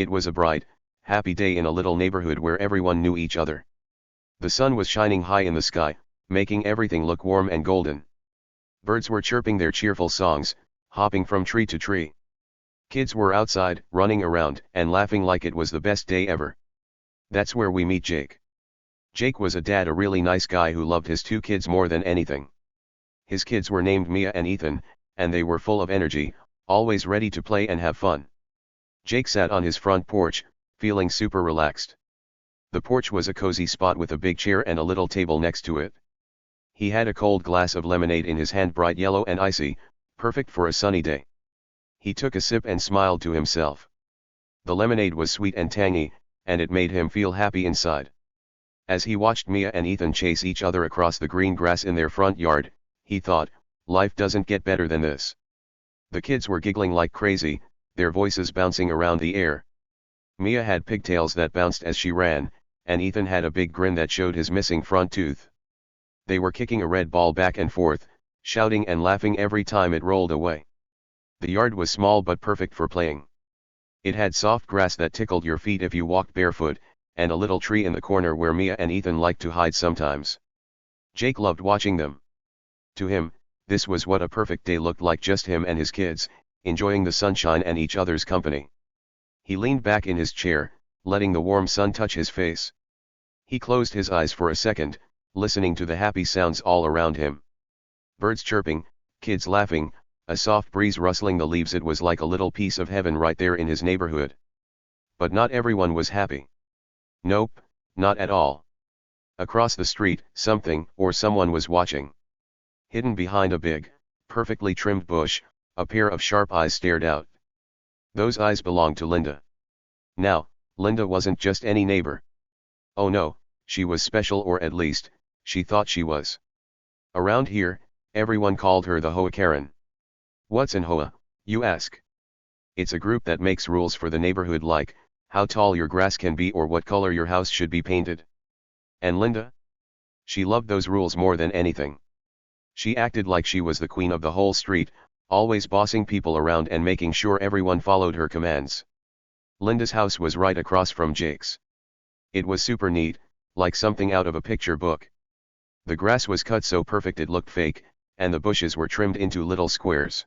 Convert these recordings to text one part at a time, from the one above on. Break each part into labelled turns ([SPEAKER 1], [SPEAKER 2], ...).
[SPEAKER 1] It was a bright, happy day in a little neighborhood where everyone knew each other. The sun was shining high in the sky, making everything look warm and golden. Birds were chirping their cheerful songs, hopping from tree to tree. Kids were outside, running around, and laughing like it was the best day ever. That's where we meet Jake. Jake was a dad, a really nice guy who loved his two kids more than anything. His kids were named Mia and Ethan, and they were full of energy, always ready to play and have fun. Jake sat on his front porch, feeling super relaxed. The porch was a cozy spot with a big chair and a little table next to it. He had a cold glass of lemonade in his hand, bright yellow and icy, perfect for a sunny day. He took a sip and smiled to himself. The lemonade was sweet and tangy, and it made him feel happy inside. As he watched Mia and Ethan chase each other across the green grass in their front yard, he thought, life doesn't get better than this. The kids were giggling like crazy, their voices bouncing around the air. Mia had pigtails that bounced as she ran, and Ethan had a big grin that showed his missing front tooth. They were kicking a red ball back and forth, shouting and laughing every time it rolled away. The yard was small but perfect for playing. It had soft grass that tickled your feet if you walked barefoot, and a little tree in the corner where Mia and Ethan liked to hide sometimes. Jake loved watching them. To him, this was what a perfect day looked like, just him and his kids, enjoying the sunshine and each other's company. He leaned back in his chair, letting the warm sun touch his face. He closed his eyes for a second, listening to the happy sounds all around him. Birds chirping, kids laughing, a soft breeze rustling the leaves. It was like a little piece of heaven right there in his neighborhood. But not everyone was happy. Nope, not at all. Across the street, something or someone was watching. Hidden behind a big, perfectly trimmed bush, a pair of sharp eyes stared out. Those eyes belonged to Linda. Now, Linda wasn't just any neighbor. Oh no, she was special, or at least, she thought she was. Around here, everyone called her the HOA Karen. What's an HOA, you ask? It's a group that makes rules for the neighborhood, like how tall your grass can be or what color your house should be painted. And Linda? She loved those rules more than anything. She acted like she was the queen of the whole street, always bossing people around and making sure everyone followed her commands. Linda's house was right across from Jake's. It was super neat, like something out of a picture book. The grass was cut so perfect it looked fake, and the bushes were trimmed into little squares.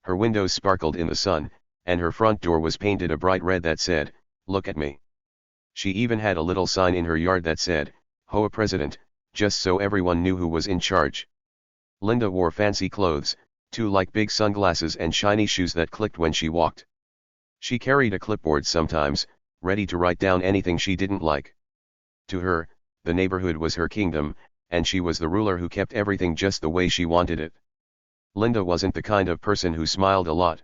[SPEAKER 1] Her windows sparkled in the sun, and her front door was painted a bright red that said, "Look at me." She even had a little sign in her yard that said, HOA President, just so everyone knew who was in charge. Linda wore fancy clothes, too, like big sunglasses and shiny shoes that clicked when she walked. She carried a clipboard sometimes, ready to write down anything she didn't like. To her, the neighborhood was her kingdom, and she was the ruler who kept everything just the way she wanted it. Linda wasn't the kind of person who smiled a lot.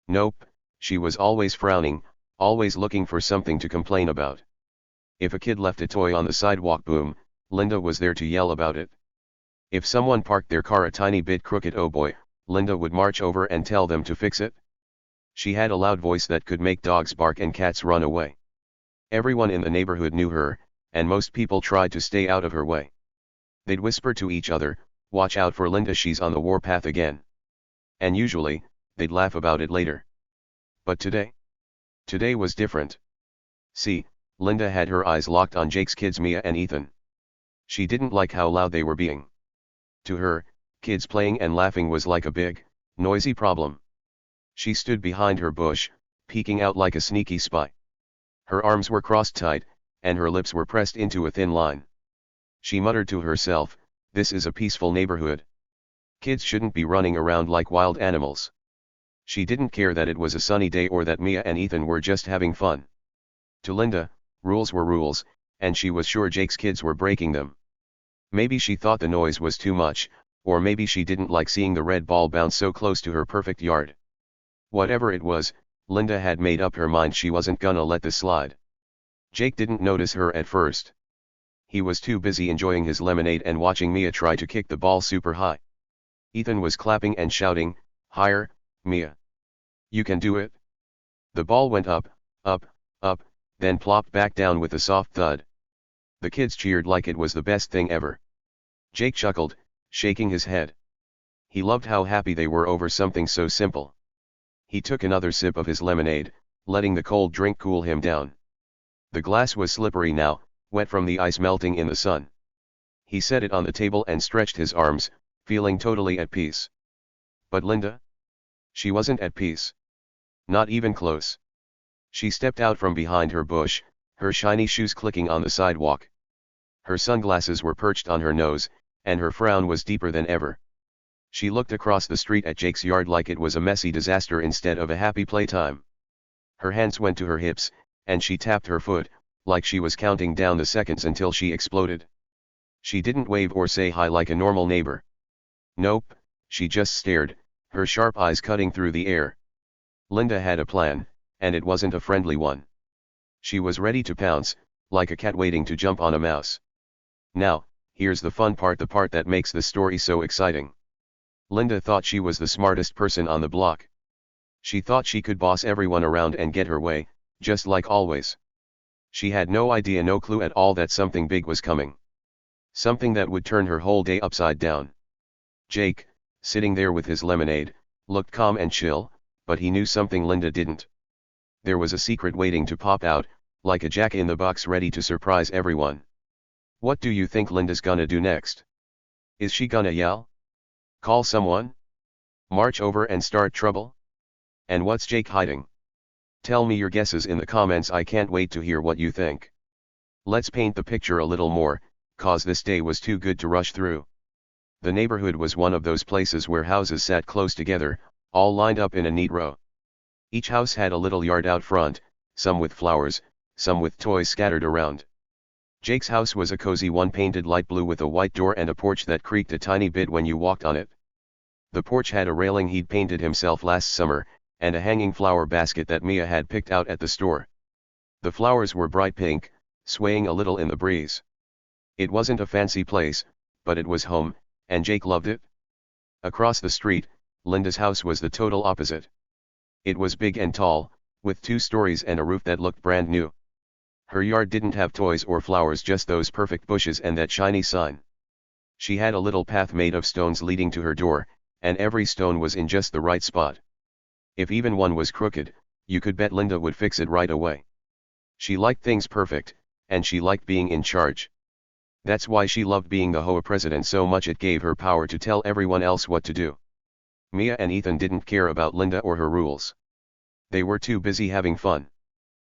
[SPEAKER 1] Nope, she was always frowning, always looking for something to complain about. If a kid left a toy on the sidewalk, boom, Linda was there to yell about it. If someone parked their car a tiny bit crooked, oh boy, Linda would march over and tell them to fix it. She had a loud voice that could make dogs bark and cats run away. Everyone in the neighborhood knew her, and most people tried to stay out of her way. They'd whisper to each other, "Watch out for Linda, she's on the warpath again." And usually, they'd laugh about it later. But today was different. See, Linda had her eyes locked on Jake's kids, Mia and Ethan. She didn't like how loud they were being. To her, kids playing and laughing was like a big, noisy problem. She stood behind her bush, peeking out like a sneaky spy. Her arms were crossed tight, and her lips were pressed into a thin line. She muttered to herself, "This is a peaceful neighborhood. Kids shouldn't be running around like wild animals." She didn't care that it was a sunny day or that Mia and Ethan were just having fun. To Linda, rules were rules, and she was sure Jake's kids were breaking them. Maybe she thought the noise was too much, or maybe she didn't like seeing the red ball bounce so close to her perfect yard. Whatever it was, Linda had made up her mind she wasn't gonna let this slide. Jake didn't notice her at first. He was too busy enjoying his lemonade and watching Mia try to kick the ball super high. Ethan was clapping and shouting, "Higher, Mia. You can do it." The ball went up, up, up, then plopped back down with a soft thud. The kids cheered like it was the best thing ever. Jake chuckled, shaking his head. He loved how happy they were over something so simple. He took another sip of his lemonade, letting the cold drink cool him down. The glass was slippery now, wet from the ice melting in the sun. He set it on the table and stretched his arms, feeling totally at peace. But Linda? She wasn't at peace. Not even close. She stepped out from behind her bush, her shiny shoes clicking on the sidewalk. Her sunglasses were perched on her nose, and her frown was deeper than ever. She looked across the street at Jake's yard like it was a messy disaster instead of a happy playtime. Her hands went to her hips, and she tapped her foot, like she was counting down the seconds until she exploded. She didn't wave or say hi like a normal neighbor. Nope, she just stared, her sharp eyes cutting through the air. Linda had a plan, and it wasn't a friendly one. She was ready to pounce, like a cat waiting to jump on a mouse. Now, here's the fun part, the part that makes the story so exciting. Linda thought she was the smartest person on the block. She thought she could boss everyone around and get her way, just like always. She had no idea, no clue at all that something big was coming. Something that would turn her whole day upside down. Jake, sitting there with his lemonade, looked calm and chill, but he knew something Linda didn't. There was a secret waiting to pop out, like a jack-in-the-box ready to surprise everyone. What do you think Linda's gonna do next? Is she gonna yell? Call someone? March over and start trouble? And what's Jake hiding? Tell me your guesses in the comments. I can't wait to hear what you think. Let's paint the picture a little more, cause this day was too good to rush through. The neighborhood was one of those places where houses sat close together, all lined up in a neat row. Each house had a little yard out front, some with flowers, some with toys scattered around. Jake's house was a cozy one, painted light blue with a white door and a porch that creaked a tiny bit when you walked on it. The porch had a railing he'd painted himself last summer, and a hanging flower basket that Mia had picked out at the store. The flowers were bright pink, swaying a little in the breeze. It wasn't a fancy place, but it was home, and Jake loved it. Across the street, Linda's house was the total opposite. It was big and tall, with 2 stories and a roof that looked brand new. Her yard didn't have toys or flowers, just those perfect bushes and that shiny sign. She had a little path made of stones leading to her door, and every stone was in just the right spot. If even one was crooked, you could bet Linda would fix it right away. She liked things perfect, and she liked being in charge. That's why she loved being the HOA president so much, it gave her power to tell everyone else what to do. Mia and Ethan didn't care about Linda or her rules. They were too busy having fun.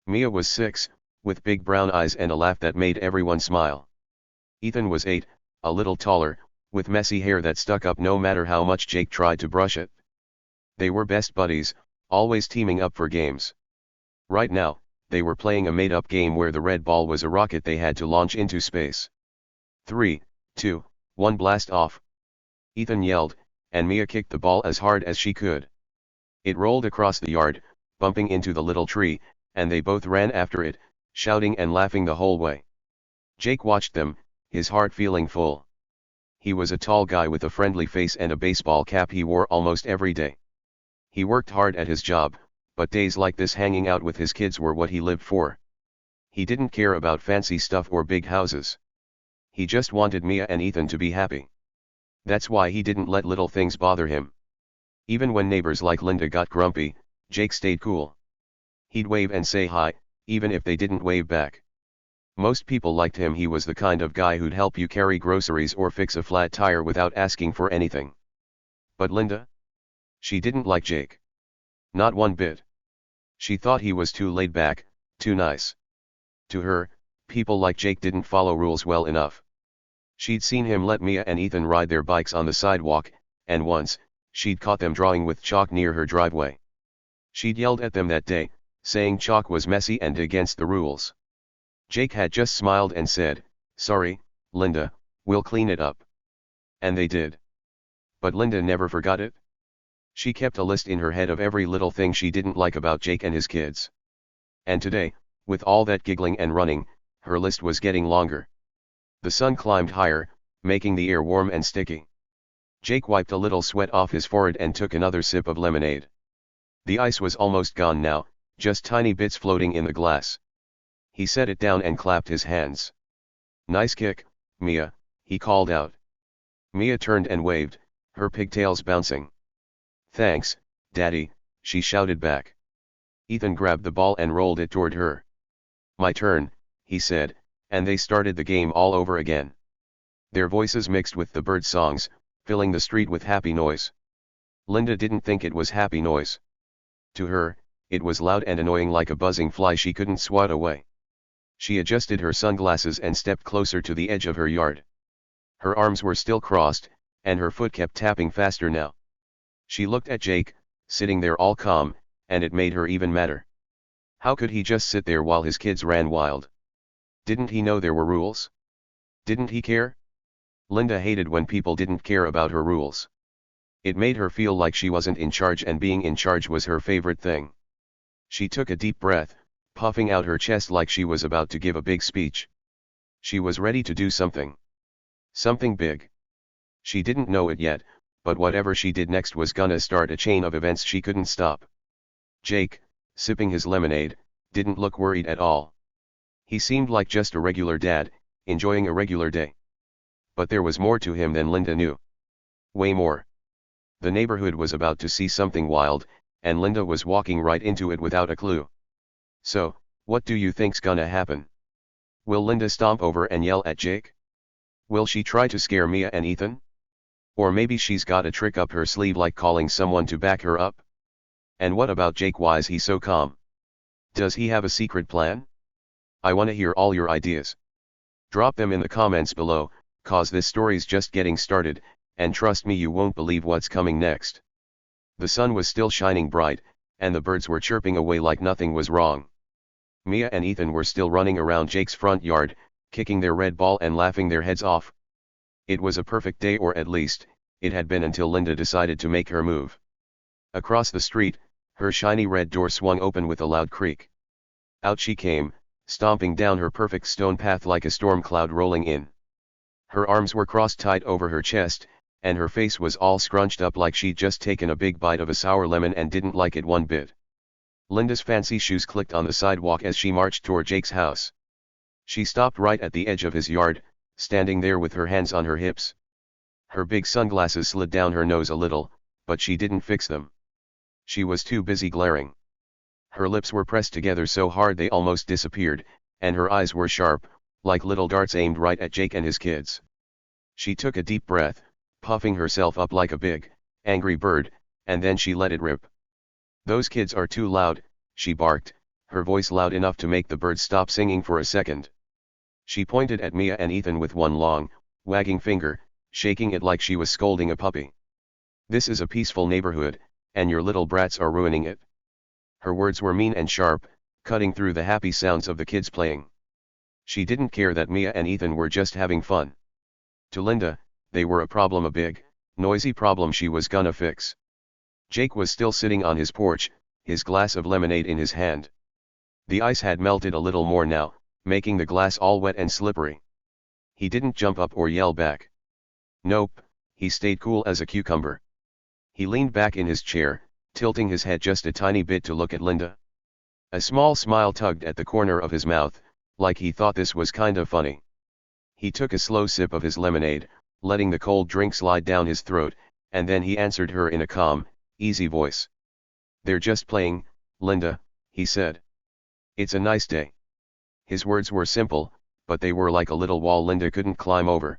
[SPEAKER 1] Mia was 6, with big brown eyes and a laugh that made everyone smile. Ethan was 8, a little taller, with messy hair that stuck up no matter how much Jake tried to brush it. They were best buddies, always teaming up for games. Right now, they were playing a made-up game where the red ball was a rocket they had to launch into space. 3, 2, 1, blast off! Ethan yelled, and Mia kicked the ball as hard as she could. It rolled across the yard, bumping into the little tree, and they both ran after it, shouting and laughing the whole way. Jake watched them, his heart feeling full. He was a tall guy with a friendly face and a baseball cap he wore almost every day. He worked hard at his job, but days like this hanging out with his kids were what he lived for. He didn't care about fancy stuff or big houses. He just wanted Mia and Ethan to be happy. That's why he didn't let little things bother him. Even when neighbors like Linda got grumpy, Jake stayed cool. He'd wave and say hi, even if they didn't wave back. Most people liked him. He was the kind of guy who'd help you carry groceries or fix a flat tire without asking for anything. But Linda? She didn't like Jake. Not one bit. She thought he was too laid back, too nice. To her, people like Jake didn't follow rules well enough. She'd seen him let Mia and Ethan ride their bikes on the sidewalk, and once, she'd caught them drawing with chalk near her driveway. She'd yelled at them that day, saying chalk was messy and against the rules. Jake had just smiled and said, "Sorry, Linda, we'll clean it up." And they did. But Linda never forgot it. She kept a list in her head of every little thing she didn't like about Jake and his kids. And today, with all that giggling and running, her list was getting longer. The sun climbed higher, making the air warm and sticky. Jake wiped a little sweat off his forehead and took another sip of lemonade. The ice was almost gone now, just tiny bits floating in the glass. He set it down and clapped his hands. "Nice kick, Mia," he called out. Mia turned and waved, her pigtails bouncing. "Thanks, Daddy," she shouted back. Ethan grabbed the ball and rolled it toward her. "My turn," he said, and they started the game all over again. Their voices mixed with the bird songs, filling the street with happy noise. Linda didn't think it was happy noise. To her, it was loud and annoying like a buzzing fly she couldn't swat away. She adjusted her sunglasses and stepped closer to the edge of her yard. Her arms were still crossed, and her foot kept tapping faster now. She looked at Jake, sitting there all calm, and it made her even madder. How could he just sit there while his kids ran wild? Didn't he know there were rules? Didn't he care? Linda hated when people didn't care about her rules. It made her feel like she wasn't in charge, and being in charge was her favorite thing. She took a deep breath, puffing out her chest like she was about to give a big speech. She was ready to do something. Something big. She didn't know it yet, but whatever she did next was gonna start a chain of events she couldn't stop. Jake, sipping his lemonade, didn't look worried at all. He seemed like just a regular dad, enjoying a regular day. But there was more to him than Linda knew. Way more. The neighborhood was about to see something wild, and Linda was walking right into it without a clue. So, what do you think's gonna happen? Will Linda stomp over and yell at Jake? Will she try to scare Mia and Ethan? Or maybe she's got a trick up her sleeve, like calling someone to back her up? And what about Jake? Why's he so calm? Does he have a secret plan? I wanna hear all your ideas. Drop them in the comments below, cause this story's just getting started, and trust me, you won't believe what's coming next. The sun was still shining bright, and the birds were chirping away like nothing was wrong. Mia and Ethan were still running around Jake's front yard, kicking their red ball and laughing their heads off. It was a perfect day, or at least, it had been until Linda decided to make her move. Across the street, her shiny red door swung open with a loud creak. Out she came, stomping down her perfect stone path like a storm cloud rolling in. Her arms were crossed tight over her chest, and her face was all scrunched up like she'd just taken a big bite of a sour lemon and didn't like it one bit. Linda's fancy shoes clicked on the sidewalk as she marched toward Jake's house. She stopped right at the edge of his yard, standing there with her hands on her hips. Her big sunglasses slid down her nose a little, but she didn't fix them. She was too busy glaring. Her lips were pressed together so hard they almost disappeared, and her eyes were sharp, like little darts aimed right at Jake and his kids. She took a deep breath, puffing herself up like a big, angry bird, and then she let it rip. "Those kids are too loud," she barked, her voice loud enough to make the birds stop singing for a second. She pointed at Mia and Ethan with one long, wagging finger, shaking it like she was scolding a puppy. "This is a peaceful neighborhood, and your little brats are ruining it." Her words were mean and sharp, cutting through the happy sounds of the kids playing. She didn't care that Mia and Ethan were just having fun. To Linda, they were a problem, a big, noisy problem she was gonna fix. Jake was still sitting on his porch, his glass of lemonade in his hand. The ice had melted a little more now, making the glass all wet and slippery. He didn't jump up or yell back. Nope, he stayed cool as a cucumber. He leaned back in his chair, tilting his head just a tiny bit to look at Linda. A small smile tugged at the corner of his mouth, like he thought this was kind of funny. He took a slow sip of his lemonade, letting the cold drink slide down his throat, and then he answered her in a calm, easy voice. "They're just playing, Linda," he said. "It's a nice day." His words were simple, but they were like a little wall Linda couldn't climb over.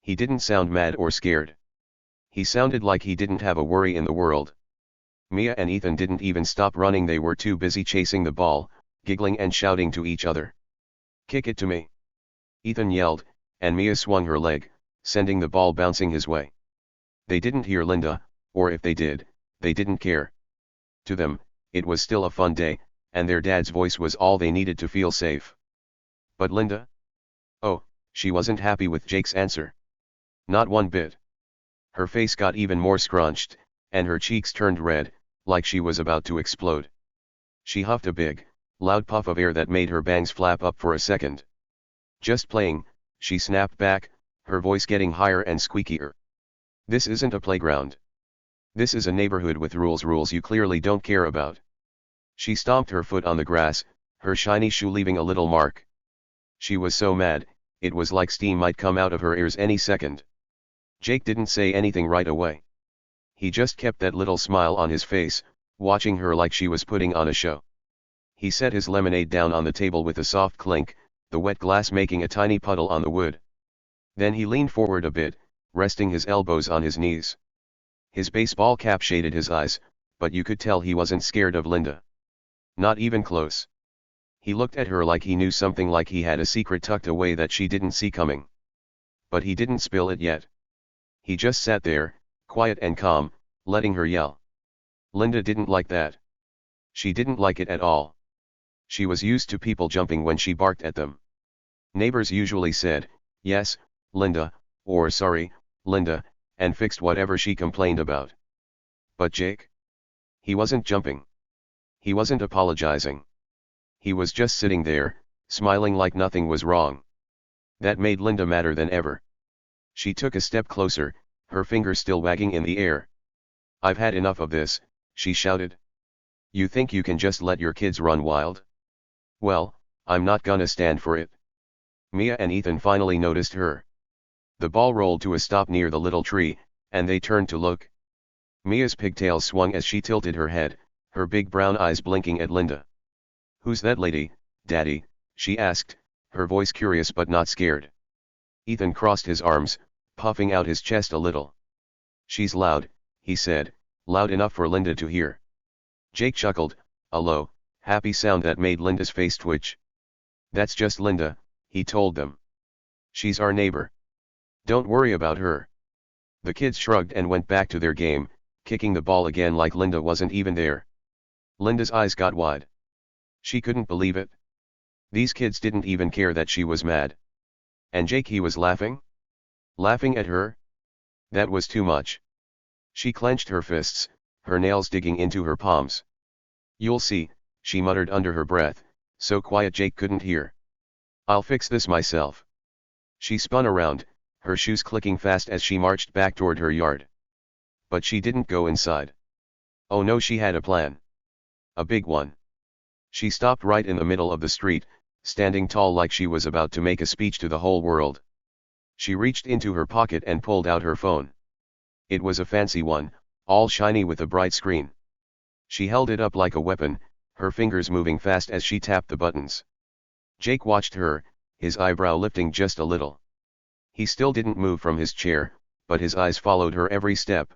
[SPEAKER 1] He didn't sound mad or scared. He sounded like he didn't have a worry in the world. Mia and Ethan didn't even stop running, they were too busy chasing the ball, giggling and shouting to each other. "Kick it to me," Ethan yelled, and Mia swung her leg, sending the ball bouncing his way. They didn't hear Linda, or if they did, they didn't care. To them, it was still a fun day, and their dad's voice was all they needed to feel safe. But Linda? Oh, she wasn't happy with Jake's answer. Not one bit. Her face got even more scrunched, and her cheeks turned red, like she was about to explode. She huffed a big, loud puff of air that made her bangs flap up for a second. "Just playing," she snapped back, her voice getting higher and squeakier. "This isn't a playground. This is a neighborhood with rules you clearly don't care about." She stomped her foot on the grass, her shiny shoe leaving a little mark. She was so mad, it was like steam might come out of her ears any second. Jake didn't say anything right away. He just kept that little smile on his face, watching her like she was putting on a show. He set his lemonade down on the table with a soft clink, the wet glass making a tiny puddle on the wood. Then he leaned forward a bit, resting his elbows on his knees. His baseball cap shaded his eyes, but you could tell he wasn't scared of Linda. Not even close. He looked at her like he knew something, like he had a secret tucked away that she didn't see coming. But he didn't spill it yet. He just sat there, quiet and calm, letting her yell. Linda didn't like that. She didn't like it at all. She was used to people jumping when she barked at them. Neighbors usually said, "Yes, Linda," or "Sorry, Linda," and fixed whatever she complained about. But Jake? He wasn't jumping. He wasn't apologizing. He was just sitting there, smiling like nothing was wrong. That made Linda madder than ever. She took a step closer, her finger still wagging in the air. "I've had enough of this," she shouted. "You think you can just let your kids run wild? Well, I'm not gonna stand for it." Mia and Ethan finally noticed her. The ball rolled to a stop near the little tree, and they turned to look. Mia's pigtails swung as she tilted her head, her big brown eyes blinking at Linda. "Who's that lady, Daddy?" she asked, her voice curious but not scared. Ethan crossed his arms, puffing out his chest a little. "She's loud," he said, loud enough for Linda to hear. Jake chuckled, a low, happy sound that made Linda's face twitch. "That's just Linda," he told them. "She's our neighbor. Don't worry about her." The kids shrugged and went back to their game, kicking the ball again like Linda wasn't even there. Linda's eyes got wide. She couldn't believe it. These kids didn't even care that she was mad. And Jake, he was laughing? Laughing at her? That was too much. She clenched her fists, her nails digging into her palms. "You'll see," she muttered under her breath, so quiet Jake couldn't hear. "I'll fix this myself." She spun around, her shoes clicking fast as she marched back toward her yard. But she didn't go inside. Oh no, she had a plan. A big one. She stopped right in the middle of the street, standing tall like she was about to make a speech to the whole world. She reached into her pocket and pulled out her phone. It was a fancy one, all shiny with a bright screen. She held it up like a weapon, her fingers moving fast as she tapped the buttons. Jake watched her, his eyebrow lifting just a little. He still didn't move from his chair, but his eyes followed her every step.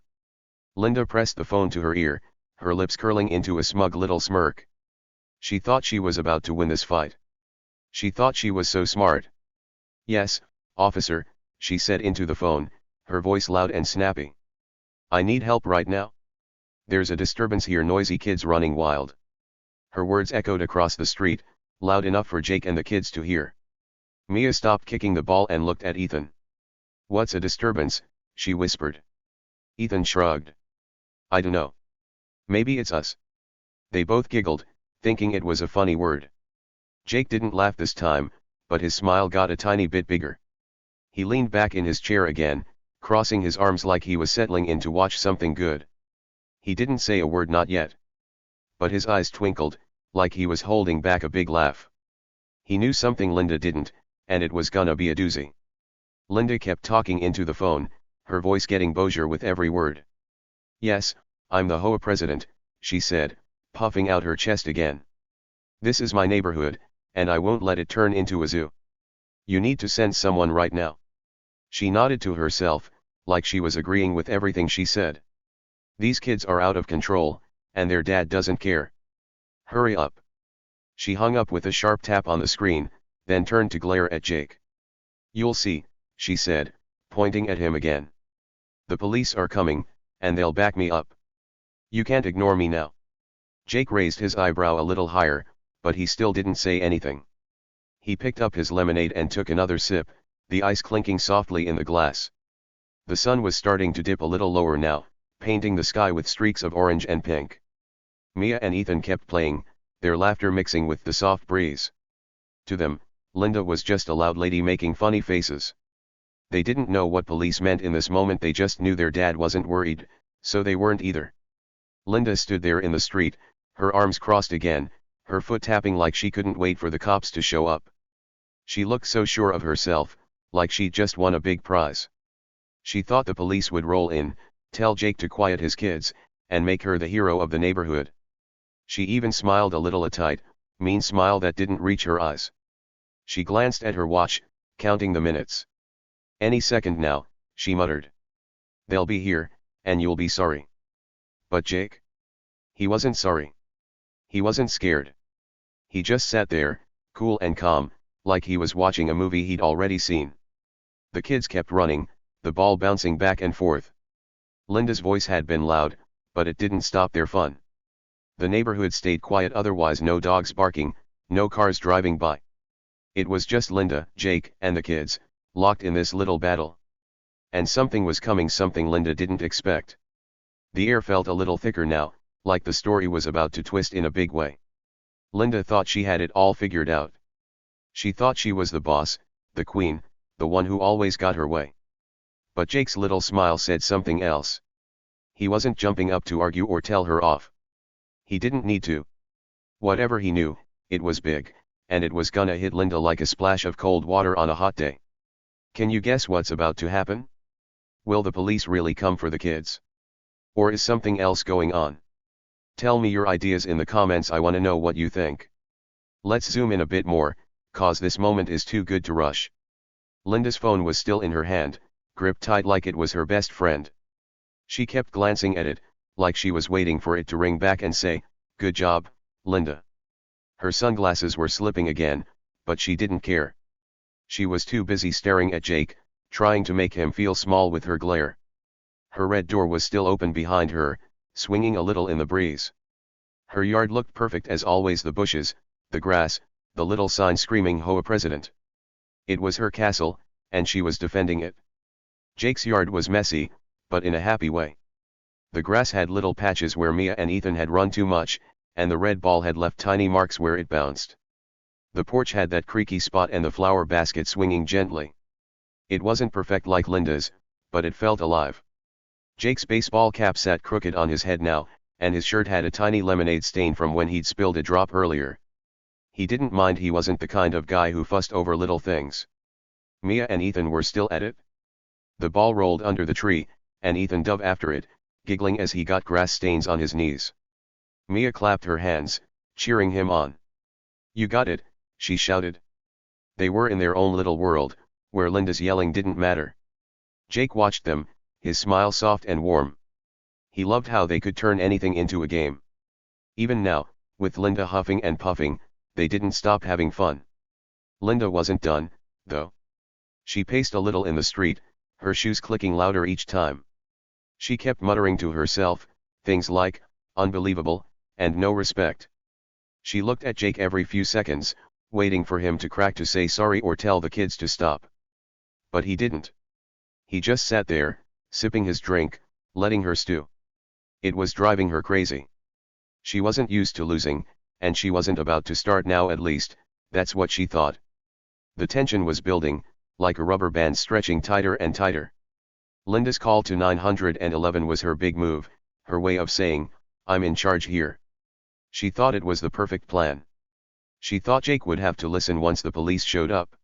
[SPEAKER 1] Linda pressed the phone to her ear, her lips curling into a smug little smirk. She thought she was about to win this fight. She thought she was so smart. "Yes, officer," she said into the phone, her voice loud and snappy. "I need help right now. There's a disturbance here, noisy kids running wild." Her words echoed across the street, loud enough for Jake and the kids to hear. Mia stopped kicking the ball and looked at Ethan. "What's a disturbance?" she whispered. Ethan shrugged. "I dunno. Maybe it's us." They both giggled, thinking it was a funny word. Jake didn't laugh this time, but his smile got a tiny bit bigger. He leaned back in his chair again, crossing his arms like he was settling in to watch something good. He didn't say a word, not yet. But his eyes twinkled, like he was holding back a big laugh. He knew something Linda didn't, and it was gonna be a doozy. Linda kept talking into the phone, her voice getting bowser with every word. "Yes, I'm the HOA president," she said, puffing out her chest again. "This is my neighborhood, and I won't let it turn into a zoo. You need to send someone right now." She nodded to herself, like she was agreeing with everything she said. "These kids are out of control, and their dad doesn't care. Hurry up." She hung up with a sharp tap on the screen, then turned to glare at Jake. "You'll see," she said, pointing at him again. "The police are coming, and they'll back me up. You can't ignore me now." Jake raised his eyebrow a little higher, but he still didn't say anything. He picked up his lemonade and took another sip, the ice clinking softly in the glass. The sun was starting to dip a little lower now, painting the sky with streaks of orange and pink. Mia and Ethan kept playing, their laughter mixing with the soft breeze. To them, Linda was just a loud lady making funny faces. They didn't know what police meant in this moment, they just knew their dad wasn't worried, so they weren't either. Linda stood there in the street, her arms crossed again, her foot tapping like she couldn't wait for the cops to show up. She looked so sure of herself, like she'd just won a big prize. She thought the police would roll in, tell Jake to quiet his kids, and make her the hero of the neighborhood. She even smiled a little tight, mean smile that didn't reach her eyes. She glanced at her watch, counting the minutes. Any second now, she muttered. They'll be here, and you'll be sorry. But Jake? He wasn't sorry. He wasn't scared. He just sat there, cool and calm, like he was watching a movie he'd already seen. The kids kept running, the ball bouncing back and forth. Linda's voice had been loud, but it didn't stop their fun. The neighborhood stayed quiet, otherwise no dogs barking, no cars driving by. It was just Linda, Jake, and the kids, locked in this little battle. And something was coming, something Linda didn't expect. The air felt a little thicker now, like the story was about to twist in a big way. Linda thought she had it all figured out. She thought she was the boss, the queen, the one who always got her way. But Jake's little smile said something else. He wasn't jumping up to argue or tell her off. He didn't need to. Whatever he knew, it was big, and it was gonna hit Linda like a splash of cold water on a hot day. Can you guess what's about to happen? Will the police really come for the kids? Or is something else going on? Tell me your ideas in the comments, I wanna know what you think. Let's zoom in a bit more, cause this moment is too good to rush. Linda's phone was still in her hand, gripped tight like it was her best friend. She kept glancing at it, like she was waiting for it to ring back and say, "Good job, Linda." Her sunglasses were slipping again, but she didn't care. She was too busy staring at Jake, trying to make him feel small with her glare. Her red door was still open behind her, swinging a little in the breeze. Her yard looked perfect as always, the bushes, the grass, the little sign screaming HOA President. It was her castle, and she was defending it. Jake's yard was messy, but in a happy way. The grass had little patches where Mia and Ethan had run too much, and the red ball had left tiny marks where it bounced. The porch had that creaky spot and the flower basket swinging gently. It wasn't perfect like Linda's, but it felt alive. Jake's baseball cap sat crooked on his head now, and his shirt had a tiny lemonade stain from when he'd spilled a drop earlier. He didn't mind, he wasn't the kind of guy who fussed over little things. Mia and Ethan were still at it. The ball rolled under the tree, and Ethan dove after it, giggling as he got grass stains on his knees. Mia clapped her hands, cheering him on. "You got it," she shouted. They were in their own little world, where Linda's yelling didn't matter. Jake watched them, his smile soft and warm. He loved how they could turn anything into a game. Even now, with Linda huffing and puffing, they didn't stop having fun. Linda wasn't done, though. She paced a little in the street, her shoes clicking louder each time. She kept muttering to herself, things like, "unbelievable," and "no respect." She looked at Jake every few seconds, waiting for him to crack to say sorry or tell the kids to stop. But he didn't. He just sat there, sipping his drink, letting her stew. It was driving her crazy. She wasn't used to losing, and she wasn't about to start now, at least, that's what she thought. The tension was building, like a rubber band stretching tighter and tighter. Linda's call to 911 was her big move, her way of saying, "I'm in charge here." She thought it was the perfect plan. She thought Jake would have to listen once the police showed up.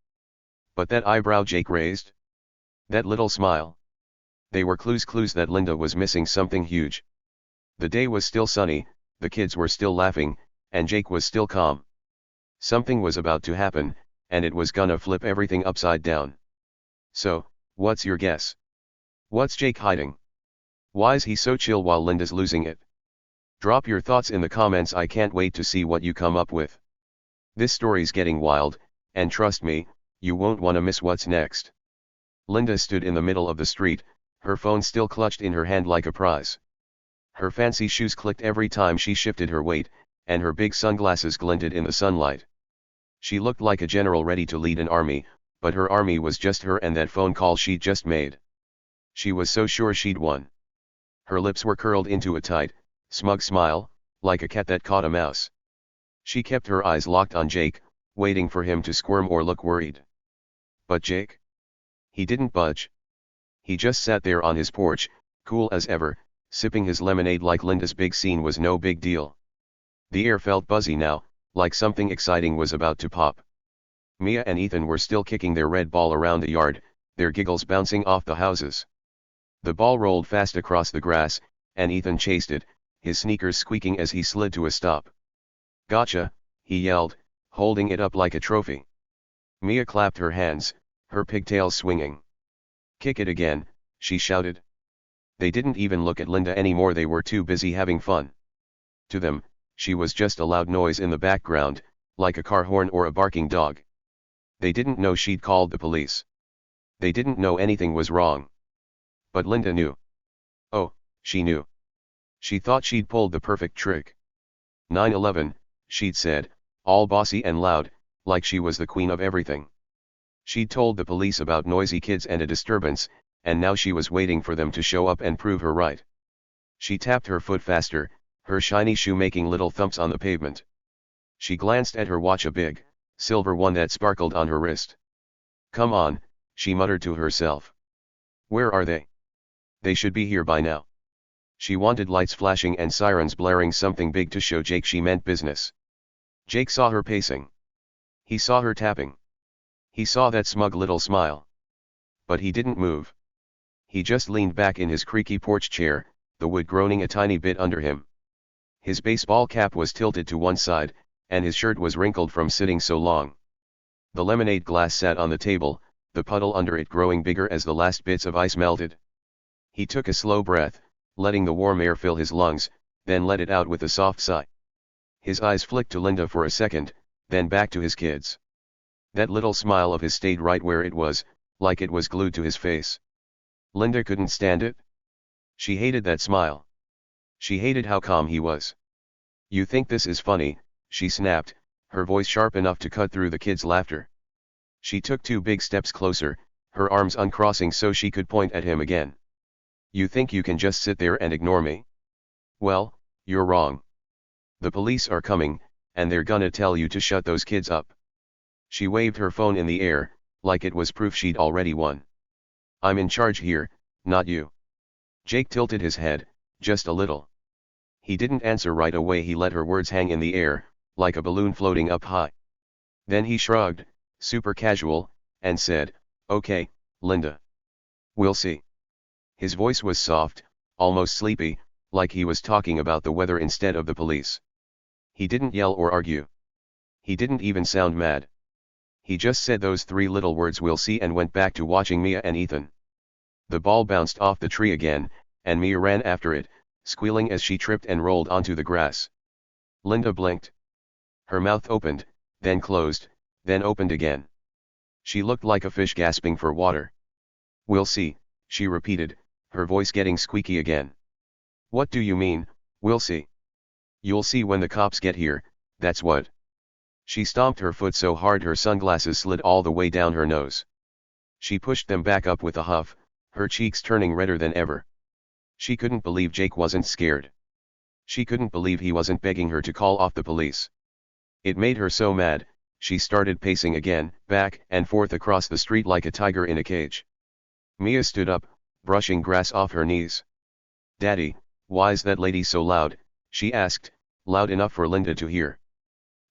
[SPEAKER 1] But that eyebrow Jake raised? That little smile? They were clues that Linda was missing something huge. The day was still sunny, the kids were still laughing, and Jake was still calm. Something was about to happen, and it was gonna flip everything upside down. So, what's your guess? What's Jake hiding? Why's he so chill while Linda's losing it? Drop your thoughts in the comments, I can't wait to see what you come up with. This story's getting wild, and trust me, you won't wanna miss what's next. Linda stood in the middle of the street, her phone still clutched in her hand like a prize. Her fancy shoes clicked every time she shifted her weight, and her big sunglasses glinted in the sunlight. She looked like a general ready to lead an army, but her army was just her and that phone call she'd just made. She was so sure she'd won. Her lips were curled into a tight, smug smile, like a cat that caught a mouse. She kept her eyes locked on Jake, waiting for him to squirm or look worried. But Jake? He didn't budge. He just sat there on his porch, cool as ever, sipping his lemonade like Linda's big scene was no big deal. The air felt buzzy now, like something exciting was about to pop. Mia and Ethan were still kicking their red ball around the yard, their giggles bouncing off the houses. The ball rolled fast across the grass, and Ethan chased it, his sneakers squeaking as he slid to a stop. "Gotcha," he yelled, holding it up like a trophy. Mia clapped her hands, her pigtails swinging. Kick it again, she shouted. They didn't even look at Linda anymore, they were too busy having fun. To them, she was just a loud noise in the background, like a car horn or a barking dog. They didn't know she'd called the police. They didn't know anything was wrong. But Linda knew. Oh, she knew. She thought she'd pulled the perfect trick. 9/11, she'd said, all bossy and loud, like she was the queen of everything. She'd told the police about noisy kids and a disturbance, and now she was waiting for them to show up and prove her right. She tapped her foot faster, her shiny shoe making little thumps on the pavement. She glanced at her watch, a big, silver one that sparkled on her wrist. Come on, she muttered to herself. Where are they? They should be here by now. She wanted lights flashing and sirens blaring, something big to show Jake she meant business. Jake saw her pacing. He saw her tapping. He saw that smug little smile. But he didn't move. He just leaned back in his creaky porch chair, the wood groaning a tiny bit under him. His baseball cap was tilted to one side, and his shirt was wrinkled from sitting so long. The lemonade glass sat on the table, the puddle under it growing bigger as the last bits of ice melted. He took a slow breath, letting the warm air fill his lungs, then let it out with a soft sigh. His eyes flicked to Linda for a second, then back to his kids. That little smile of his stayed right where it was, like it was glued to his face. Linda couldn't stand it. She hated that smile. She hated how calm he was. You think this is funny, she snapped, her voice sharp enough to cut through the kids' laughter. She took 2 big steps closer, her arms uncrossing so she could point at him again. You think you can just sit there and ignore me? Well, you're wrong. The police are coming, and they're gonna tell you to shut those kids up. She waved her phone in the air, like it was proof she'd already won. I'm in charge here, not you. Jake tilted his head, just a little. He didn't answer right away, he let her words hang in the air, like a balloon floating up high. Then he shrugged, super casual, and said, okay, Linda. We'll see. His voice was soft, almost sleepy, like he was talking about the weather instead of the police. He didn't yell or argue. He didn't even sound mad. He just said those 3 little words, we'll see, and went back to watching Mia and Ethan. The ball bounced off the tree again, and Mia ran after it, squealing as she tripped and rolled onto the grass. Linda blinked. Her mouth opened, then closed, then opened again. She looked like a fish gasping for water. We'll see, she repeated, her voice getting squeaky again. What do you mean, we'll see? You'll see when the cops get here, that's what. She stomped her foot so hard her sunglasses slid all the way down her nose. She pushed them back up with a huff, her cheeks turning redder than ever. She couldn't believe Jake wasn't scared. She couldn't believe he wasn't begging her to call off the police. It made her so mad, she started pacing again, back and forth across the street like a tiger in a cage. Mia stood up, brushing grass off her knees. Daddy, why's that lady so loud? She asked, loud enough for Linda to hear.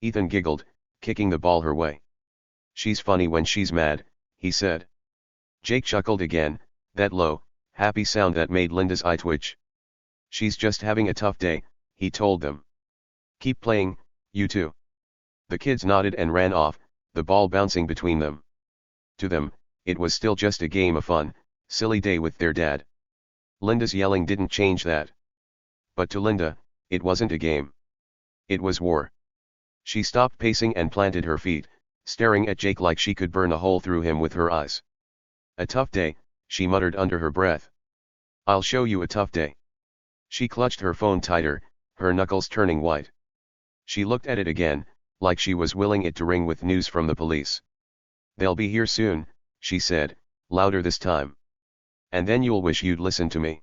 [SPEAKER 1] Ethan giggled, kicking the ball her way. She's funny when she's mad, he said. Jake chuckled again, that low, happy sound that made Linda's eye twitch. She's just having a tough day, he told them. Keep playing, you two. The kids nodded and ran off, the ball bouncing between them. To them, it was still just a game of fun, silly day with their dad. Linda's yelling didn't change that. But to Linda, it wasn't a game. It was war. She stopped pacing and planted her feet, staring at Jake like she could burn a hole through him with her eyes. A tough day, she muttered under her breath. I'll show you a tough day. She clutched her phone tighter, her knuckles turning white. She looked at it again, like she was willing it to ring with news from the police. They'll be here soon, she said, louder this time. And then you'll wish you'd listened to me.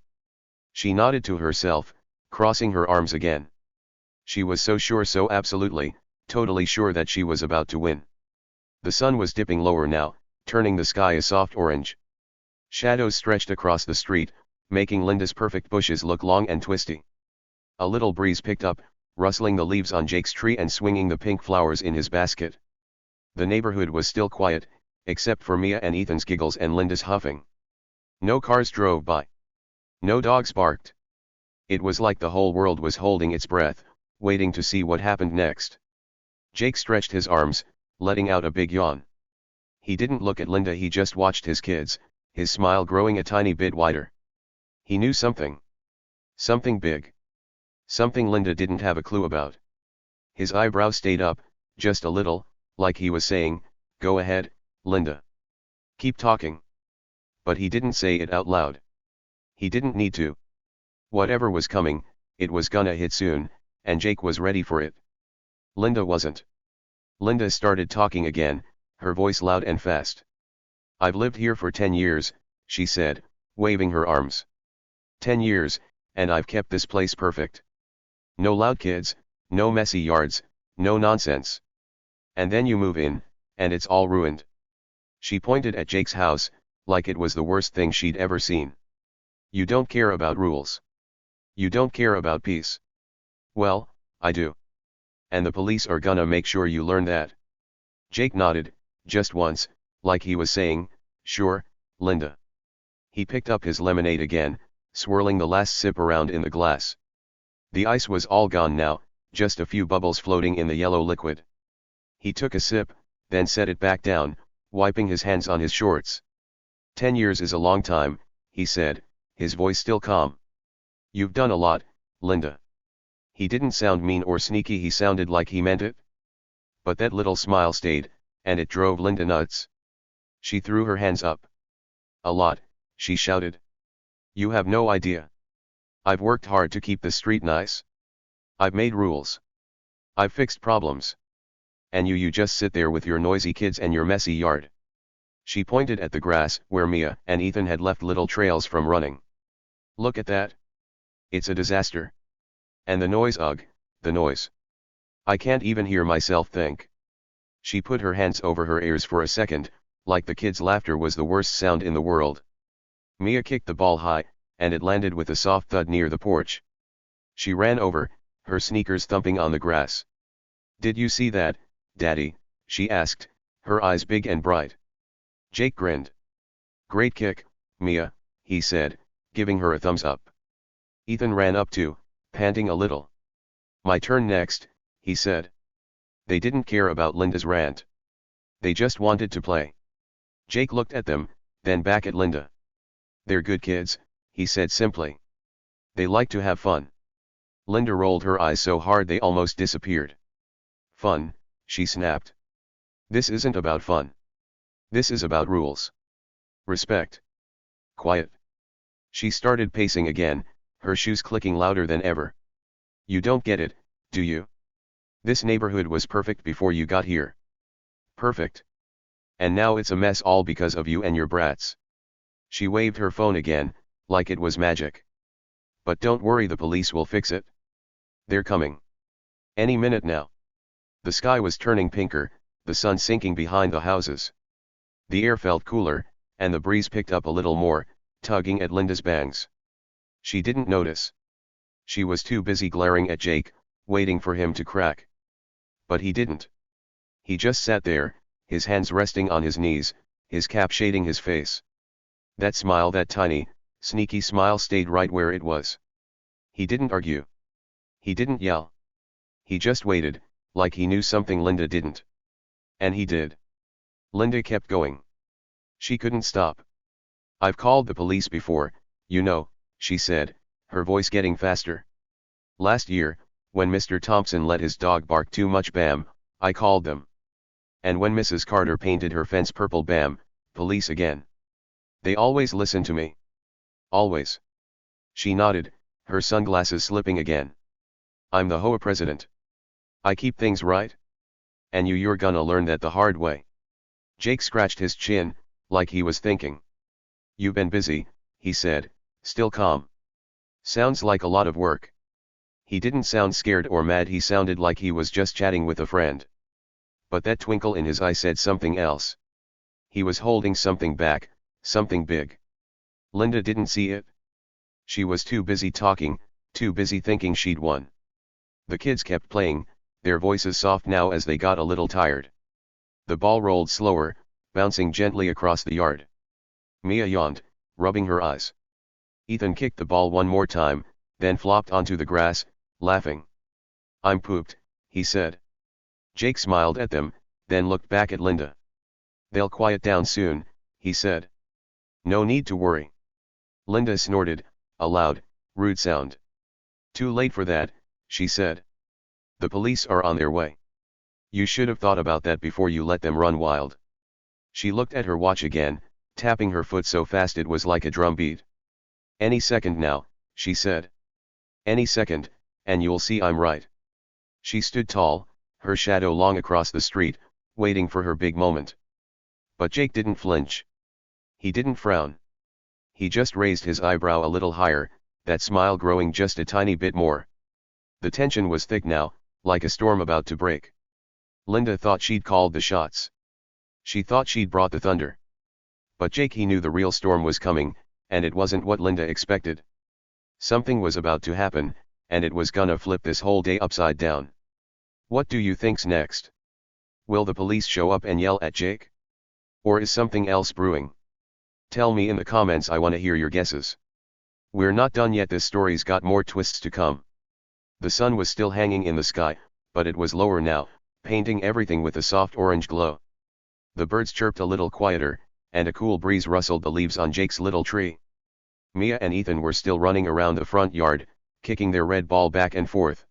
[SPEAKER 1] She nodded to herself, crossing her arms again. She was so sure, so absolutely, totally sure that she was about to win. The sun was dipping lower now, turning the sky a soft orange. Shadows stretched across the street, making Linda's perfect bushes look long and twisty. A little breeze picked up, rustling the leaves on Jake's tree and swinging the pink flowers in his basket. The neighborhood was still quiet, except for Mia and Ethan's giggles and Linda's huffing. No cars drove by. No dogs barked. It was like the whole world was holding its breath, waiting to see what happened next. Jake stretched his arms, letting out a big yawn. He didn't look at Linda, he just watched his kids, his smile growing a tiny bit wider. He knew something. Something big. Something Linda didn't have a clue about. His eyebrows stayed up, just a little, like he was saying, "Go ahead, Linda. Keep talking." But he didn't say it out loud. He didn't need to. Whatever was coming, it was gonna hit soon, and Jake was ready for it. Linda wasn't. Linda started talking again, her voice loud and fast. "I've lived here for 10 years, she said, waving her arms. 10 years, and I've kept this place perfect. No loud kids, no messy yards, no nonsense. And then you move in, and it's all ruined." She pointed at Jake's house, like it was the worst thing she'd ever seen. "You don't care about rules. You don't care about peace." "Well, I do. And the police are gonna make sure you learn that." Jake nodded, just once, like he was saying, "Sure, Linda." He picked up his lemonade again, swirling the last sip around in the glass. The ice was all gone now, just a few bubbles floating in the yellow liquid. He took a sip, then set it back down, wiping his hands on his shorts. 10 years is a long time, he said, his voice still calm. "You've done a lot, Linda." He didn't sound mean or sneaky, he sounded like he meant it. But that little smile stayed, and it drove Linda nuts. She threw her hands up. "A lot," she shouted. "You have no idea. I've worked hard to keep the street nice. I've made rules. I've fixed problems. And you just sit there with your noisy kids and your messy yard." She pointed at the grass where Mia and Ethan had left little trails from running. "Look at that. It's a disaster. And the noise, ugh, the noise. I can't even hear myself think." She put her hands over her ears for a second, like the kids' laughter was the worst sound in the world. Mia kicked the ball high, and it landed with a soft thud near the porch. She ran over, her sneakers thumping on the grass. "Did you see that, Daddy?" she asked, her eyes big and bright. Jake grinned. "Great kick, Mia," he said, giving her a thumbs up. Ethan ran up too, panting a little. "My turn next," he said. They didn't care about Linda's rant. They just wanted to play. Jake looked at them, then back at Linda. "They're good kids," he said simply. "They like to have fun." Linda rolled her eyes so hard they almost disappeared. "Fun," she snapped. "This isn't about fun. This is about rules. Respect. Quiet." She started pacing again, her shoes clicking louder than ever. "You don't get it, do you? This neighborhood was perfect before you got here. Perfect. And now it's a mess all because of you and your brats." She waved her phone again, like it was magic. "But don't worry, the police will fix it. They're coming. Any minute now." The sky was turning pinker, the sun sinking behind the houses. The air felt cooler, and the breeze picked up a little more, tugging at Linda's bangs. She didn't notice. She was too busy glaring at Jake, waiting for him to crack. But he didn't. He just sat there, his hands resting on his knees, his cap shading his face. That smile, that tiny, sneaky smile, stayed right where it was. He didn't argue. He didn't yell. He just waited, like he knew something Linda didn't. And he did. Linda kept going. She couldn't stop. "I've called the police before, you know," she said, her voice getting faster. "Last year, when Mr. Thompson let his dog bark too much, bam, I called them. And when Mrs. Carter painted her fence purple, bam, police again. They always listen to me. Always." She nodded, her sunglasses slipping again. "I'm the HOA president. I keep things right. And you're gonna learn that the hard way." Jake scratched his chin, like he was thinking. "You've been busy," he said, still calm. "Sounds like a lot of work." He didn't sound scared or mad, he sounded like he was just chatting with a friend. But that twinkle in his eye said something else. He was holding something back, something big. Linda didn't see it. She was too busy talking, too busy thinking she'd won. The kids kept playing, their voices soft now as they got a little tired. The ball rolled slower, bouncing gently across the yard. Mia yawned, rubbing her eyes. Ethan kicked the ball one more time, then flopped onto the grass, laughing. "I'm pooped," he said. Jake smiled at them, then looked back at Linda. "They'll quiet down soon," he said. "No need to worry." Linda snorted, a loud, rude sound. "Too late for that," she said. "The police are on their way. You should have thought about that before you let them run wild." She looked at her watch again, tapping her foot so fast it was like a drum beat. "Any second now," she said. "Any second, and you'll see I'm right." She stood tall, her shadow long across the street, waiting for her big moment. But Jake didn't flinch. He didn't frown. He just raised his eyebrow a little higher, that smile growing just a tiny bit more. The tension was thick now, like a storm about to break. Linda thought she'd called the shots. She thought she'd brought the thunder. But Jake, he knew the real storm was coming, and it wasn't what Linda expected. Something was about to happen, and it was gonna flip this whole day upside down. "What do you think's next? Will the police show up and yell at Jake? Or is something else brewing? Tell me in the comments, I wanna hear your guesses. We're not done yet, this story's got more twists to come." The sun was still hanging in the sky, but it was lower now, painting everything with a soft orange glow. The birds chirped a little quieter, and a cool breeze rustled the leaves on Jake's little tree. Mia and Ethan were still running around the front yard, kicking their red ball back and forth.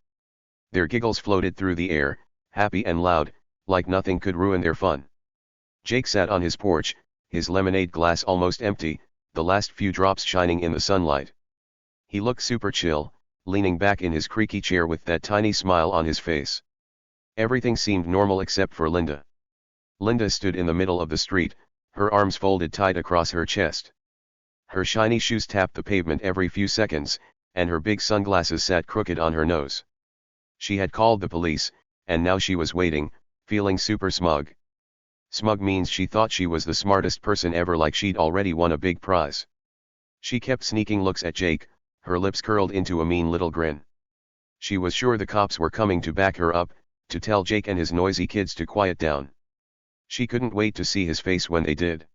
[SPEAKER 1] Their giggles floated through the air, happy and loud, like nothing could ruin their fun. Jake sat on his porch, his lemonade glass almost empty, the last few drops shining in the sunlight. He looked super chill, leaning back in his creaky chair with that tiny smile on his face. Everything seemed normal except for Linda. Linda stood in the middle of the street, her arms folded tight across her chest. Her shiny shoes tapped the pavement every few seconds, and her big sunglasses sat crooked on her nose. She had called the police, and now she was waiting, feeling super smug. Smug means she thought she was the smartest person ever, like she'd already won a big prize. She kept sneaking looks at Jake, her lips curled into a mean little grin. She was sure the cops were coming to back her up, to tell Jake and his noisy kids to quiet down. She couldn't wait to see his face when they did.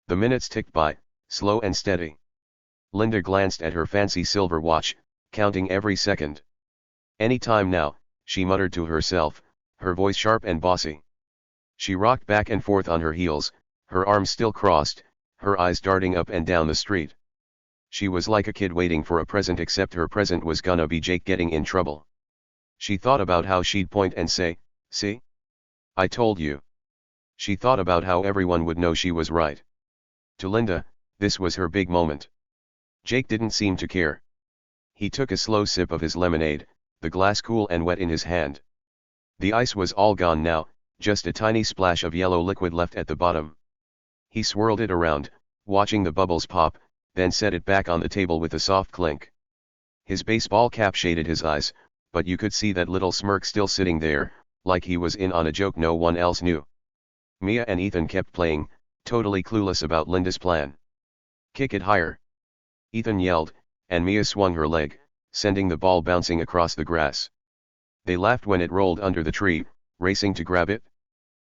[SPEAKER 1] The minutes ticked by, slow and steady. Linda glanced at her fancy silver watch, counting every second. "Any time now," she muttered to herself, her voice sharp and bossy. She rocked back and forth on her heels, her arms still crossed, her eyes darting up and down the street. She was like a kid waiting for a present, except her present was gonna be Jake getting in trouble. She thought about how she'd point and say, "See? I told you." She thought about how everyone would know she was right. To Linda, this was her big moment. Jake didn't seem to care. He took a slow sip of his lemonade, the glass cool and wet in his hand. The ice was all gone now, just a tiny splash of yellow liquid left at the bottom. He swirled it around, watching the bubbles pop, then set it back on the table with a soft clink. His baseball cap shaded his eyes, but you could see that little smirk still sitting there, like he was in on a joke no one else knew. Mia and Ethan kept playing, totally clueless about Linda's plan. "Kick it higher!" Ethan yelled, and Mia swung her leg, sending the ball bouncing across the grass. They laughed when it rolled under the tree, racing to grab it.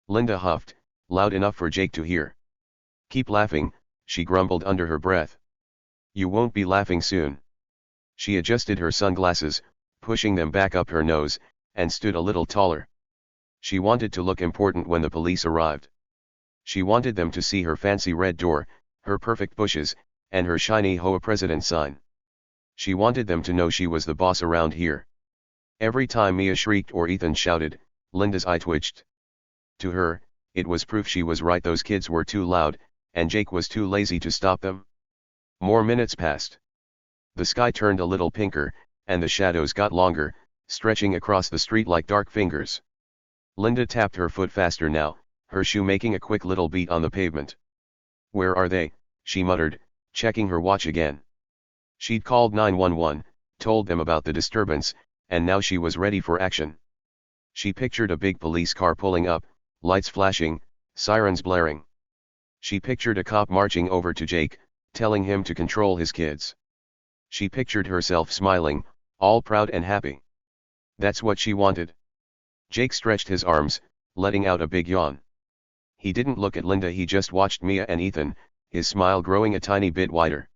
[SPEAKER 1] Linda huffed, loud enough for Jake to hear. "Keep laughing," she grumbled under her breath. "You won't be laughing soon." She adjusted her sunglasses, pushing them back up her nose, and stood a little taller. She wanted to look important when the police arrived. She wanted them to see her fancy red door, her perfect bushes, and her shiny HOA president sign. She wanted them to know she was the boss around here. Every time Mia shrieked or Ethan shouted, Linda's eye twitched. To her, it was proof she was right, those kids were too loud, and Jake was too lazy to stop them. More minutes passed. The sky turned a little pinker, and the shadows got longer, stretching across the street like dark fingers. Linda tapped her foot faster now, her shoe making a quick little beat on the pavement. "Where are they?" she muttered, checking her watch again. She'd called 911, told them about the disturbance, and now she was ready for action. She pictured a big police car pulling up, lights flashing, sirens blaring. She pictured a cop marching over to Jake, telling him to control his kids. She pictured herself smiling, all proud and happy. That's what she wanted. Jake stretched his arms, letting out a big yawn. He didn't look at Linda, he just watched Mia and Ethan, his smile growing a tiny bit wider.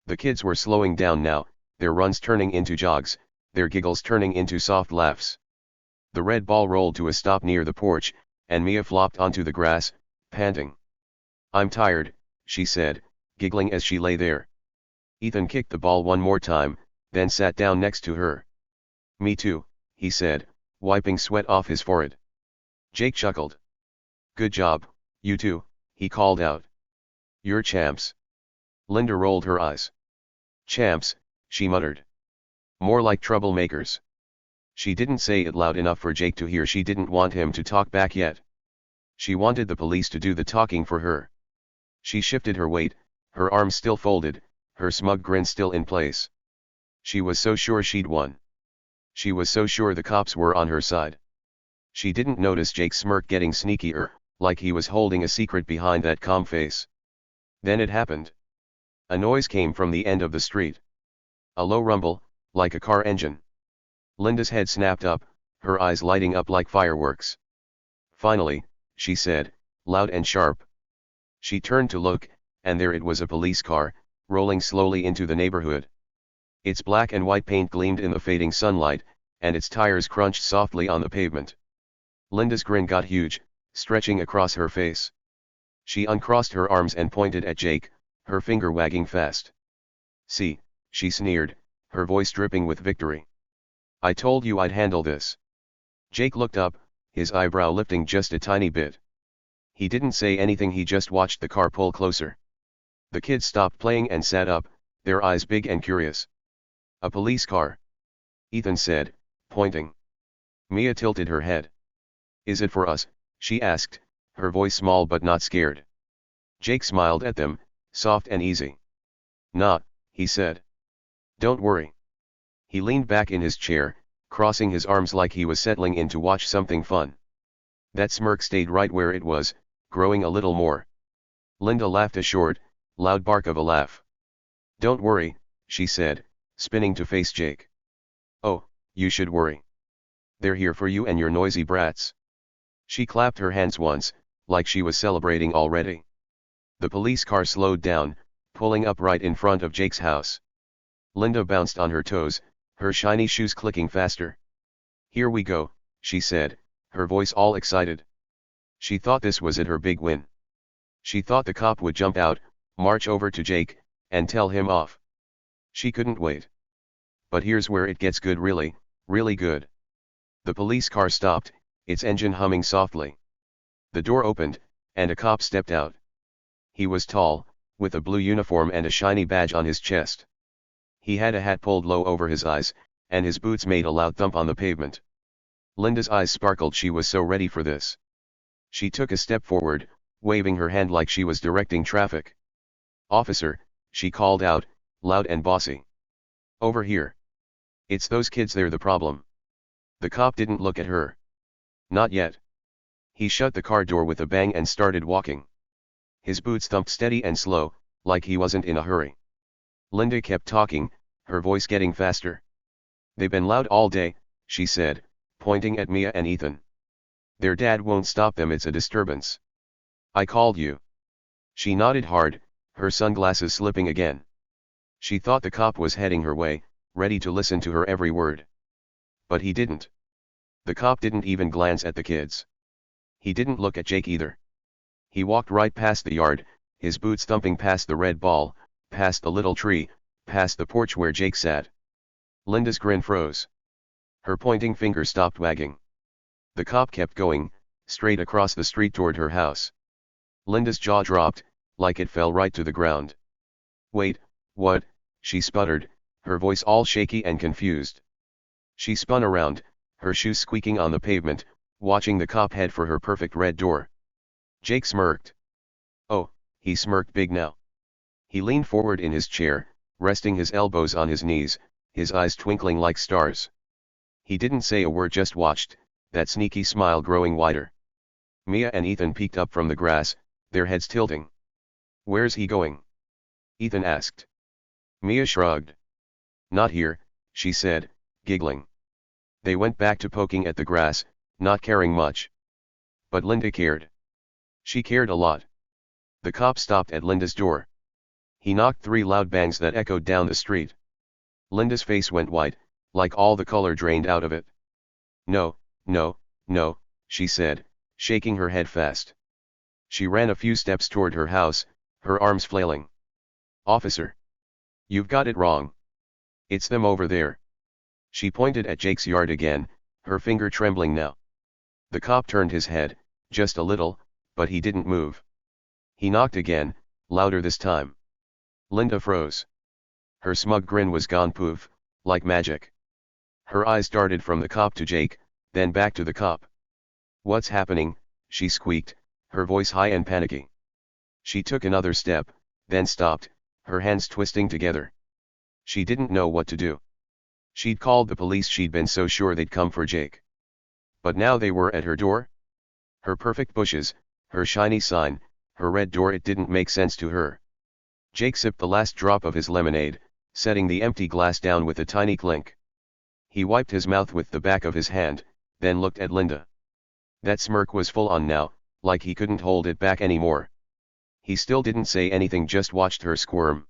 [SPEAKER 1] The kids were slowing down now, their runs turning into jogs, their giggles turning into soft laughs. The red ball rolled to a stop near the porch, and Mia flopped onto the grass, panting. "I'm tired," she said, giggling as she lay there. Ethan kicked the ball one more time, then sat down next to her. "Me too," he said, wiping sweat off his forehead. Jake chuckled. "Good job, you two," he called out. "You're champs." Linda rolled her eyes. "Champs," she muttered. "More like troublemakers." She didn't say it loud enough for Jake to hear. She didn't want him to talk back yet. She wanted the police to do the talking for her. She shifted her weight, her arms still folded, her smug grin still in place. She was so sure she'd won. She was so sure the cops were on her side. She didn't notice Jake's smirk getting sneakier, like he was holding a secret behind that calm face. Then it happened. A noise came from the end of the street. A low rumble, like a car engine. Linda's head snapped up, her eyes lighting up like fireworks. "Finally," she said, loud and sharp. She turned to look, and there it was, a police car, rolling slowly into the neighborhood. Its black and white paint gleamed in the fading sunlight, and its tires crunched softly on the pavement. Linda's grin got huge, stretching across her face. She uncrossed her arms and pointed at Jake, her finger wagging fast. "See," she sneered, her voice dripping with victory. "I told you I'd handle this." Jake looked up, his eyebrow lifting just a tiny bit. He didn't say anything, he just watched the car pull closer. The kids stopped playing and sat up, their eyes big and curious. "A police car," Ethan said, pointing. Mia tilted her head. "Is it for us?" she asked, her voice small but not scared. Jake smiled at them, soft and easy. "Nah," he said. "Don't worry." He leaned back in his chair, crossing his arms like he was settling in to watch something fun. That smirk stayed right where it was, growing a little more. Linda laughed, a short, loud bark of a laugh. "Don't worry," she said, spinning to face Jake. "Oh, you should worry. They're here for you and your noisy brats." She clapped her hands once, like she was celebrating already. The police car slowed down, pulling up right in front of Jake's house. Linda bounced on her toes, her shiny shoes clicking faster. "Here we go," she said, her voice all excited. She thought this was it, her big win. She thought the cop would jump out, march over to Jake, and tell him off. She couldn't wait. But here's where it gets good, really, really good. The police car stopped, its engine humming softly. The door opened, and a cop stepped out. He was tall, with a blue uniform and a shiny badge on his chest. He had a hat pulled low over his eyes, and his boots made a loud thump on the pavement. Linda's eyes sparkled, she was so ready for this. She took a step forward, waving her hand like she was directing traffic. "Officer," she called out, loud and bossy. "Over here. It's those kids, they're the problem." The cop didn't look at her. Not yet. He shut the car door with a bang and started walking. His boots thumped steady and slow, like he wasn't in a hurry. Linda kept talking, her voice getting faster. "They've been loud all day," she said, pointing at Mia and Ethan. "Their dad won't stop them, it's a disturbance. I called you." She nodded hard, her sunglasses slipping again. She thought the cop was heading her way, ready to listen to her every word. But he didn't. The cop didn't even glance at the kids. He didn't look at Jake either. He walked right past the yard, his boots thumping past the red ball, past the little tree, past the porch where Jake sat. Linda's grin froze. Her pointing finger stopped wagging. The cop kept going, straight across the street toward her house. Linda's jaw dropped, like it fell right to the ground. "Wait, what?" she sputtered, her voice all shaky and confused. She spun around, her shoes squeaking on the pavement, watching the cop head for her perfect red door. Jake smirked. "Oh," he smirked big now. He leaned forward in his chair, resting his elbows on his knees, his eyes twinkling like stars. He didn't say a word, just watched, that sneaky smile growing wider. Mia and Ethan peeked up from the grass, their heads tilting. "Where's he going?" Ethan asked. Mia shrugged. "Not here," she said, giggling. They went back to poking at the grass, not caring much. But Linda cared. She cared a lot. The cop stopped at Linda's door. He knocked 3 loud bangs that echoed down the street. Linda's face went white, like all the color drained out of it. "No, No, no, she said, shaking her head fast. She ran a few steps toward her house, her arms flailing. Officer! You've got it wrong. It's them over there. She pointed at Jake's yard again, her finger trembling now. The cop turned his head, just a little, but he didn't move. He knocked again, louder this time. Linda froze. Her smug grin was gone poof, like magic. Her eyes darted from the cop to Jake, then back to the cop. What's happening? She squeaked, her voice high and panicky. She took another step, then stopped, her hands twisting together. She didn't know what to do. She'd called the police, she'd been so sure they'd come for Jake. But now they were at her door? Her perfect bushes, her shiny sign, her red door, it didn't make sense to her. Jake sipped the last drop of his lemonade, setting the empty glass down with a tiny clink. He wiped his mouth with the back of his hand, then looked at Linda. That smirk was full on now, like he couldn't hold it back anymore. He still didn't say anything, just watched her squirm.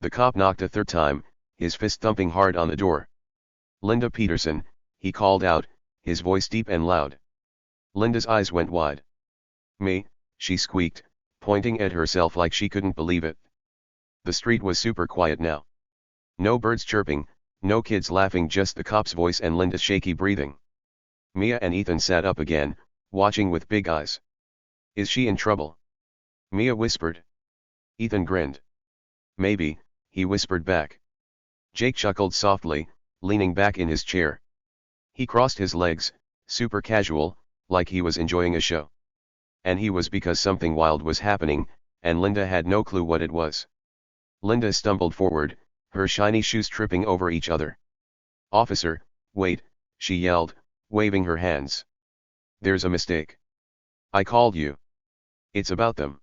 [SPEAKER 1] The cop knocked a third time, his fist thumping hard on the door. Linda Peterson, he called out, his voice deep and loud. Linda's eyes went wide. Me, she squeaked, pointing at herself like she couldn't believe it. The street was super quiet now. No birds chirping, no kids laughing, just the cop's voice and Linda's shaky breathing. Mia and Ethan sat up again, watching with big eyes. Is she in trouble? Mia whispered. Ethan grinned. Maybe, he whispered back. Jake chuckled softly, leaning back in his chair. He crossed his legs, super casual, like he was enjoying a show. And he was, because something wild was happening, and Linda had no clue what it was. Linda stumbled forward, her shiny shoes tripping over each other. Officer, wait, she yelled, waving her hands. There's a mistake. I called you. It's about them.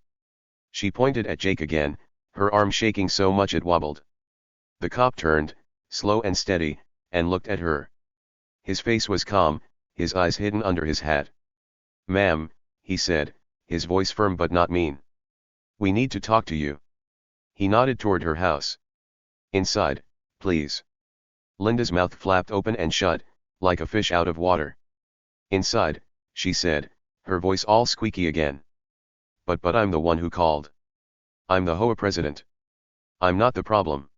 [SPEAKER 1] She pointed at Jake again, her arm shaking so much it wobbled. The cop turned, slow and steady, and looked at her. His face was calm, his eyes hidden under his hat. Ma'am, he said, his voice firm but not mean. We need to talk to you. He nodded toward her house. Inside, please. Linda's mouth flapped open and shut, like a fish out of water. Inside, she said, her voice all squeaky again. But I'm the one who called. I'm the HOA president. I'm not the problem.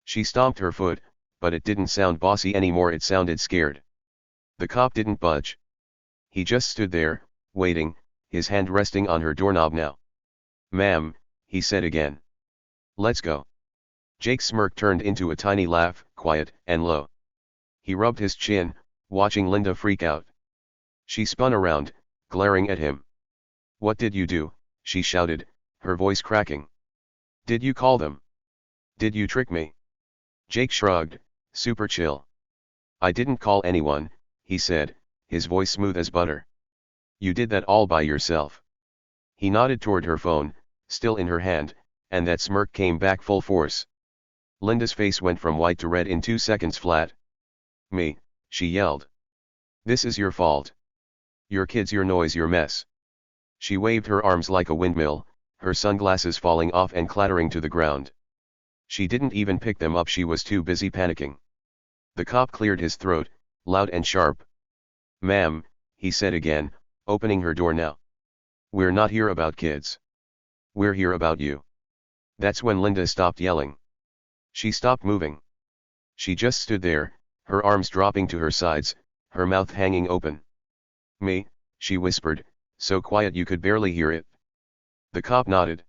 [SPEAKER 1] She stomped her foot, but it didn't sound bossy anymore, it sounded scared. The cop didn't budge. He just stood there, waiting, his hand resting on her doorknob now. Ma'am, he said again. Let's go. Jake's smirk turned into a tiny laugh, quiet and low. He rubbed his chin, watching Linda freak out. She spun around, glaring at him. What did you do? She shouted, her voice cracking. Did you call them? Did you trick me? Jake shrugged, super chill. I didn't call anyone, he said, his voice smooth as butter. You did that all by yourself. He nodded toward her phone, still in her hand, and that smirk came back full force. Linda's face went from white to red in 2 seconds flat. Me, she yelled. This is your fault. Your kids, your noise, your mess. She waved her arms like a windmill, her sunglasses falling off and clattering to the ground. She didn't even pick them up, she was too busy panicking. The cop cleared his throat, loud and sharp. Ma'am, he said again, opening her door now. We're not here about kids. We're here about you. That's when Linda stopped yelling. She stopped moving. She just stood there, her arms dropping to her sides, her mouth hanging open. Me, she whispered, so quiet you could barely hear it. The cop nodded.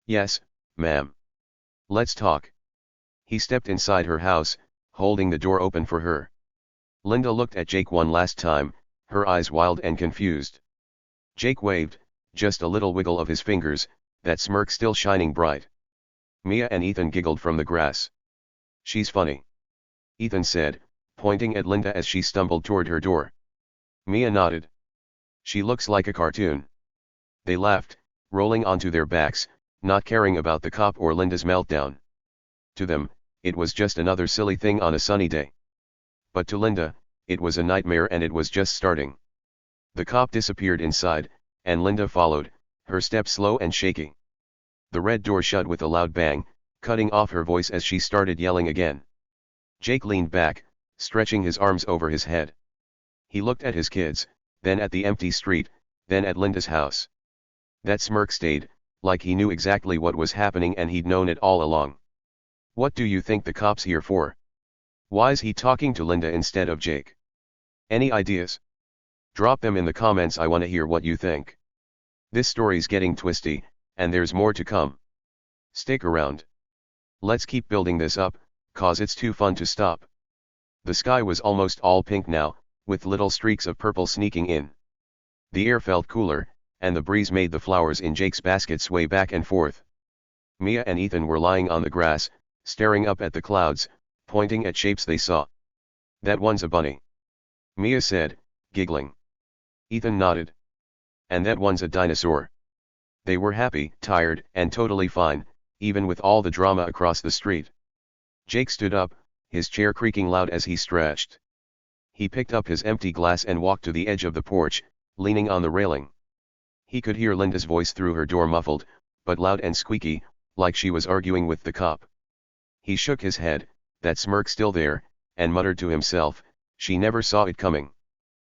[SPEAKER 1] Yes, ma'am. Let's talk. He stepped inside her house, holding the door open for her. Linda looked at Jake one last time, her eyes wild and confused. Jake waved, just a little wiggle of his fingers, that smirk still shining bright. Mia and Ethan giggled from the grass. She's funny. Ethan said, pointing at Linda as she stumbled toward her door. Mia nodded. She looks like a cartoon. They laughed, rolling onto their backs, not caring about the cop or Linda's meltdown. To them, it was just another silly thing on a sunny day. But to Linda, it was a nightmare, and it was just starting. The cop disappeared inside, and Linda followed, her step slow and shaky. The red door shut with a loud bang, cutting off her voice as she started yelling again. Jake leaned back, stretching his arms over his head. He looked at his kids, then at the empty street, then at Linda's house. That smirk stayed, like he knew exactly what was happening and he'd known it all along. What do you think the cop's here for? Why's he talking to Linda instead of Jake? Any ideas? Drop them in the comments, I wanna hear what you think. This story's getting twisty, and there's more to come. Stick around. Let's keep building this up, cause it's too fun to stop. The sky was almost all pink now, with little streaks of purple sneaking in. The air felt cooler, and the breeze made the flowers in Jake's basket sway back and forth. Mia and Ethan were lying on the grass, staring up at the clouds, pointing at shapes they saw. That one's a bunny, Mia said, giggling. Ethan nodded. And that one's a dinosaur. They were happy, tired, and totally fine, even with all the drama across the street. Jake stood up, his chair creaking loud as he stretched. He picked up his empty glass and walked to the edge of the porch, leaning on the railing. He could hear Linda's voice through her door, muffled, but loud and squeaky, like she was arguing with the cop. He shook his head, that smirk still there, and muttered to himself, she never saw it coming.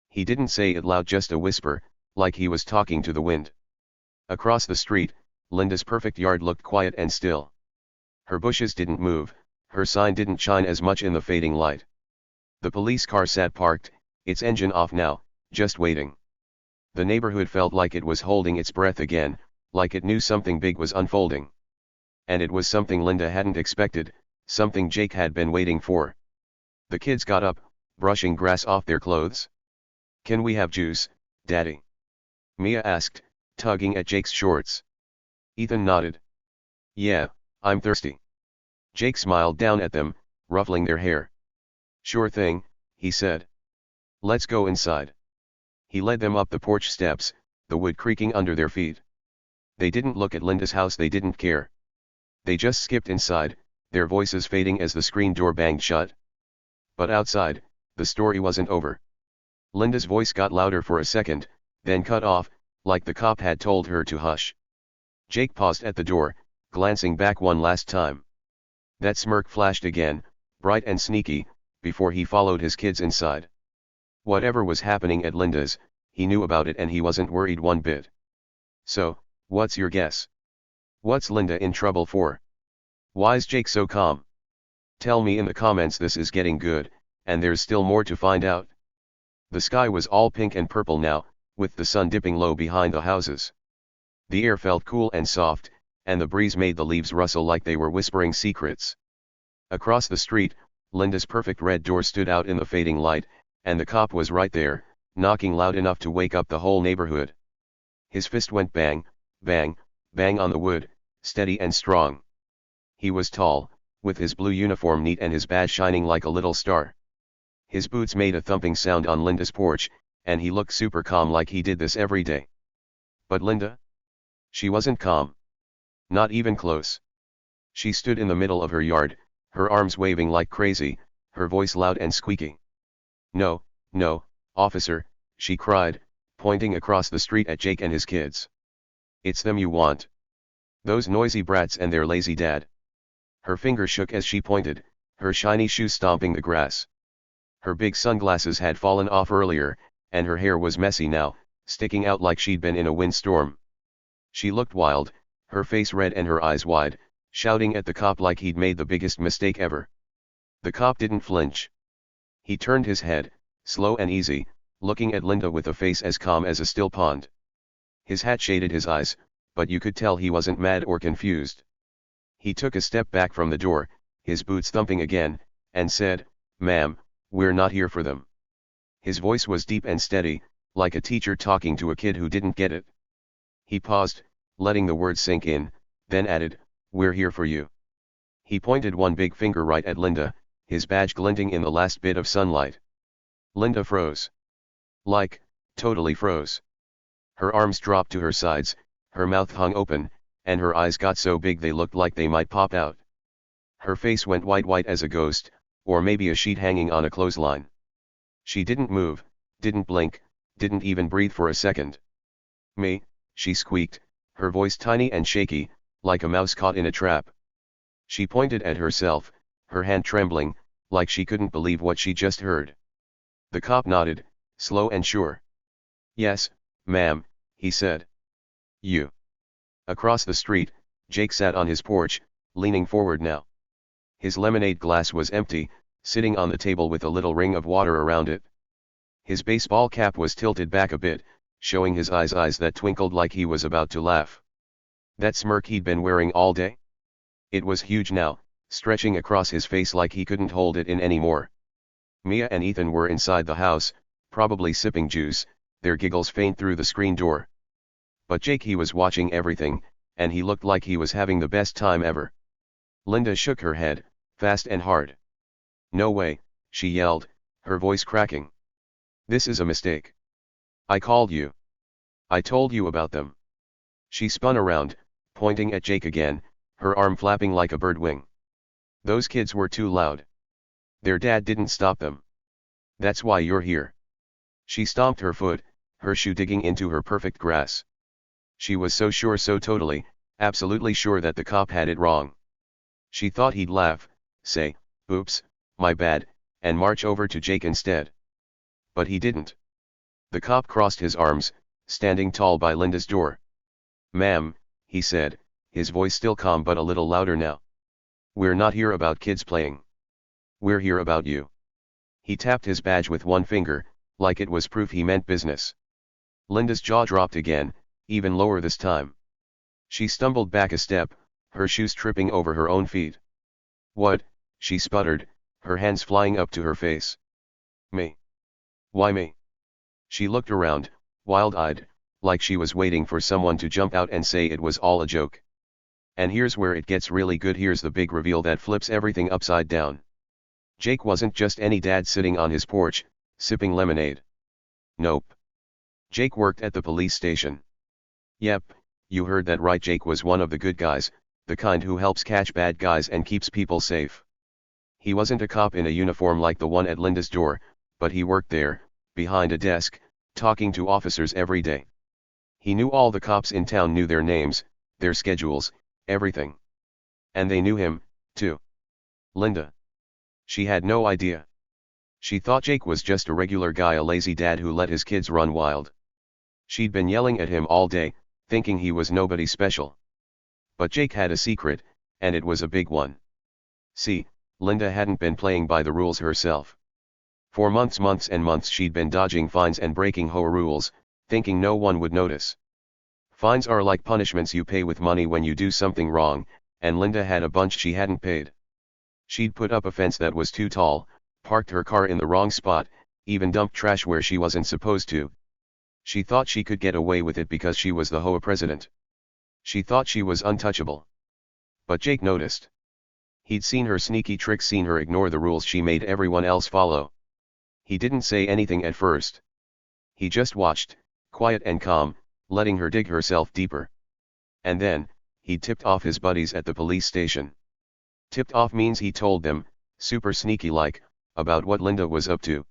[SPEAKER 1] He didn't say it loud, just a whisper, like he was talking to the wind. Across the street, Linda's perfect yard looked quiet and still. Her bushes didn't move, her sign didn't shine as much in the fading light. The police car sat parked, its engine off now, just waiting. The neighborhood felt like it was holding its breath again, like it knew something big was unfolding. And it was something Linda hadn't expected, something Jake had been waiting for. The kids got up, brushing grass off their clothes. Can we have juice, Daddy? Mia asked, tugging at Jake's shorts. Ethan nodded. Yeah, I'm thirsty. Jake smiled down at them, ruffling their hair. Sure thing, he said. Let's go inside. He led them up the porch steps, the wood creaking under their feet. They didn't look at Linda's house, they didn't care. They just skipped inside, their voices fading as the screen door banged shut. But outside, the story wasn't over. Linda's voice got louder for a second, then cut off, like the cop had told her to hush. Jake paused at the door, glancing back one last time. That smirk flashed again, bright and sneaky, before he followed his kids inside. Whatever was happening at Linda's, he knew about it and he wasn't worried one bit. So, what's your guess? What's Linda in trouble for? Why's Jake so calm? Tell me in the comments. This is getting good, and there's still more to find out. The sky was all pink and purple now, with the sun dipping low behind the houses. The air felt cool and soft, and the breeze made the leaves rustle like they were whispering secrets. Across the street, Linda's perfect red door stood out in the fading light, and the cop was right there, knocking loud enough to wake up the whole neighborhood. His fist went bang, bang, bang on the wood, steady and strong. He was tall, with his blue uniform neat and his badge shining like a little star. His boots made a thumping sound on Linda's porch, and he looked super calm, like he did this every day. But Linda? She wasn't calm. Not even close. She stood in the middle of her yard, her arms waving like crazy, her voice loud and squeaky. No, no, officer, she cried, pointing across the street at Jake and his kids. It's them you want. Those noisy brats and their lazy dad. Her finger shook as she pointed, her shiny shoes stomping the grass. Her big sunglasses had fallen off earlier, and her hair was messy now, sticking out like she'd been in a windstorm. She looked wild, her face red and her eyes wide, shouting at the cop like he'd made the biggest mistake ever. The cop didn't flinch. He turned his head, slow and easy, looking at Linda with a face as calm as a still pond. His hat shaded his eyes, but you could tell he wasn't mad or confused. He took a step back from the door, his boots thumping again, and said, "Ma'am, we're not here for them." His voice was deep and steady, like a teacher talking to a kid who didn't get it. He paused, letting the words sink in, then added, "We're here for you." He pointed one big finger right at Linda, his badge glinting in the last bit of sunlight. Linda froze. Like, totally froze. Her arms dropped to her sides, her mouth hung open, and her eyes got so big they looked like they might pop out. Her face went white as a ghost, or maybe a sheet hanging on a clothesline. She didn't move, didn't blink, didn't even breathe for a second. "Me," she squeaked, her voice tiny and shaky, like a mouse caught in a trap. She pointed at herself, her hand trembling, like she couldn't believe what she just heard. The cop nodded, slow and sure. "Yes, ma'am," he said. "You." Across the street, Jake sat on his porch, leaning forward now. His lemonade glass was empty, sitting on the table with a little ring of water around it. His baseball cap was tilted back a bit, showing his eyes that twinkled like he was about to laugh. That smirk he'd been wearing all day? It was huge now, stretching across his face like he couldn't hold it in anymore. Mia and Ethan were inside the house, probably sipping juice, their giggles faint through the screen door. But Jake, he was watching everything, and he looked like he was having the best time ever. Linda shook her head, fast and hard. "No way," she yelled, her voice cracking. "This is a mistake. I called you. I told you about them." She spun around, pointing at Jake again, her arm flapping like a bird wing. "Those kids were too loud. Their dad didn't stop them. That's why you're here." She stomped her foot, her shoe digging into her perfect grass. She was so sure, so totally, absolutely sure that the cop had it wrong. She thought he'd laugh, say, "Oops, my bad," and march over to Jake instead. But he didn't. The cop crossed his arms, standing tall by Linda's door. "Ma'am," he said, his voice still calm but a little louder now. "We're not here about kids playing. We're here about you." He tapped his badge with one finger, like it was proof he meant business. Linda's jaw dropped again, even lower this time. She stumbled back a step, her shoes tripping over her own feet. "What?" she sputtered, her hands flying up to her face. "Me? Why me?" She looked around, wild-eyed, like she was waiting for someone to jump out and say it was all a joke. And here's where it gets really good. Here's the big reveal that flips everything upside down. Jake wasn't just any dad sitting on his porch, sipping lemonade. Nope. Jake worked at the police station. Yep, you heard that right. Jake was one of the good guys, the kind who helps catch bad guys and keeps people safe. He wasn't a cop in a uniform like the one at Linda's door, but he worked there, behind a desk, talking to officers every day. He knew all the cops in town, knew their names, their schedules, everything. And they knew him, too. Linda. She had no idea. She thought Jake was just a regular guy, a lazy dad who let his kids run wild. She'd been yelling at him all day, thinking he was nobody special. But Jake had a secret, and it was a big one. See, Linda hadn't been playing by the rules herself. For months and months she'd been dodging fines and breaking HOA rules, thinking no one would notice. Fines are like punishments you pay with money when you do something wrong, and Linda had a bunch she hadn't paid. She'd put up a fence that was too tall, parked her car in the wrong spot, even dumped trash where she wasn't supposed to. She thought she could get away with it because she was the HOA president. She thought she was untouchable. But Jake noticed. He'd seen her sneaky tricks, seen her ignore the rules she made everyone else follow. He didn't say anything at first. He just watched, quiet and calm, letting her dig herself deeper. And then, he tipped off his buddies at the police station. Tipped off means he told them, super sneaky like, about what Linda was up to.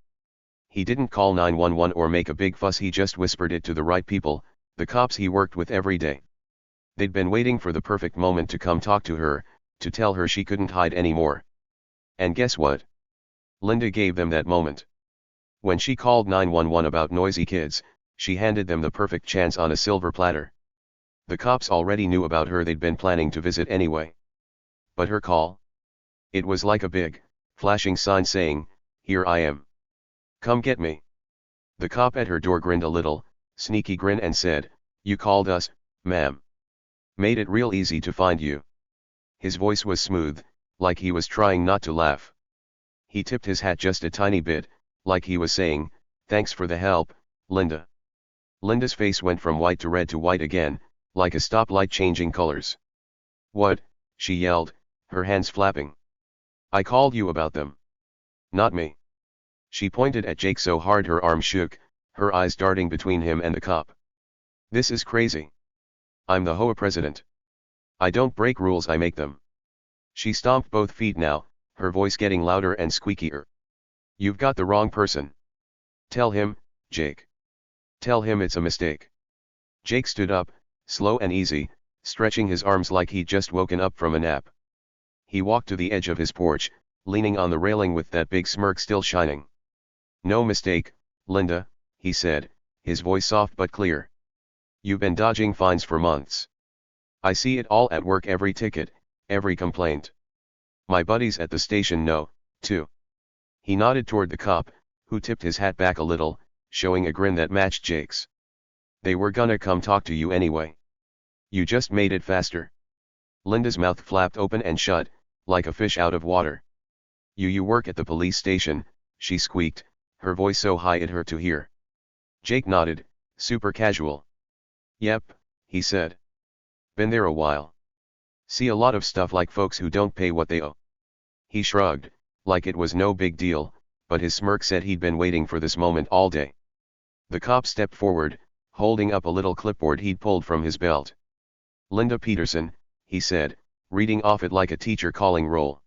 [SPEAKER 1] He didn't call 911 or make a big fuss, he just whispered it to the right people, the cops he worked with every day. They'd been waiting for the perfect moment to come talk to her, to tell her she couldn't hide anymore. And guess what? Linda gave them that moment. When she called 911 about noisy kids, she handed them the perfect chance on a silver platter. The cops already knew about her, they'd been planning to visit anyway. But her call? It was like a big, flashing sign saying, "Here I am. Come get me." The cop at her door grinned a little, sneaky grin, and said, "You called us, ma'am. Made it real easy to find you." His voice was smooth, like he was trying not to laugh. He tipped his hat just a tiny bit, like he was saying, "Thanks for the help, Linda." Linda's face went from white to red to white again, like a stoplight changing colors. "What?" she yelled, her hands flapping. "I called you about them. Not me." She pointed at Jake so hard her arm shook, her eyes darting between him and the cop. "This is crazy. I'm the HOA president. I don't break rules, I make them." She stomped both feet now, her voice getting louder and squeakier. "You've got the wrong person. Tell him, Jake. Tell him it's a mistake." Jake stood up, slow and easy, stretching his arms like he'd just woken up from a nap. He walked to the edge of his porch, leaning on the railing with that big smirk still shining. "No mistake, Linda, he said, his voice soft but clear. You've been dodging fines for months. I see it all at work, every ticket, every complaint. My buddies at the station know, too. He nodded toward the cop, who tipped his hat back a little, showing a grin that matched Jake's. They were gonna come talk to you anyway. You just made it faster. Linda's mouth flapped open and shut, like a fish out of water. You work at the police station, she squeaked, her voice so high it hurt to hear. Jake nodded, super casual. Yep, he said. Been there a while. See a lot of stuff like folks who don't pay what they owe. He shrugged, like it was no big deal, but his smirk said he'd been waiting for this moment all day. The cop stepped forward, holding up a little clipboard he'd pulled from his belt. Linda Peterson, he said, reading off it like a teacher calling roll.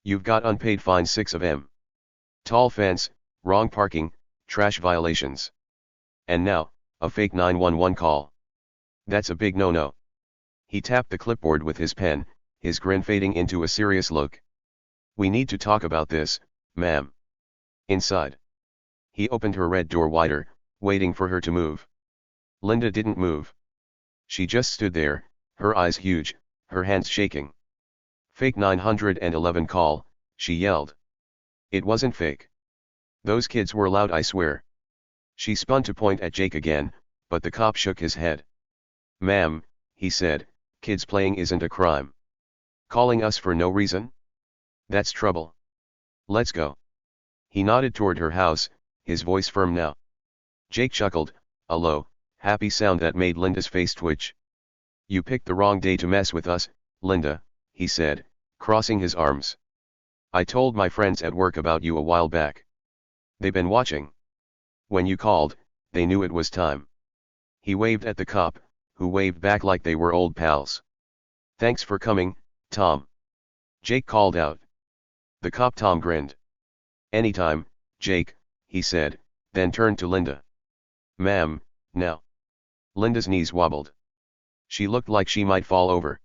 [SPEAKER 1] You've got unpaid fines, 6 of 'em. Tall fence, wrong parking, trash violations. And now, a fake 911 call. That's a big no-no. He tapped the clipboard with his pen, his grin fading into a serious look. We need to talk about this, ma'am. Inside. He opened her red door wider, waiting for her to move. Linda didn't move. She just stood there, her eyes huge, her hands shaking. Fake 911 call, she yelled. It wasn't fake. Those kids were loud, I swear. She spun to point at Jake again, but the cop shook his head. Ma'am, he said, kids playing isn't a crime. Calling us for no reason? That's trouble. Let's go. He nodded toward her house, his voice firm now. Jake chuckled, a low, happy sound that made Linda's face twitch. You picked the wrong day to mess with us, Linda, he said, crossing his arms. I told my friends at work about you a while back. They've been watching. When you called, they knew it was time. He waved at the cop, who waved back like they were old pals. Thanks for coming, Tom. Jake called out. The cop Tom grinned. Anytime, Jake, he said, then turned to Linda. Ma'am, now. Linda's knees wobbled. She looked like she might fall over.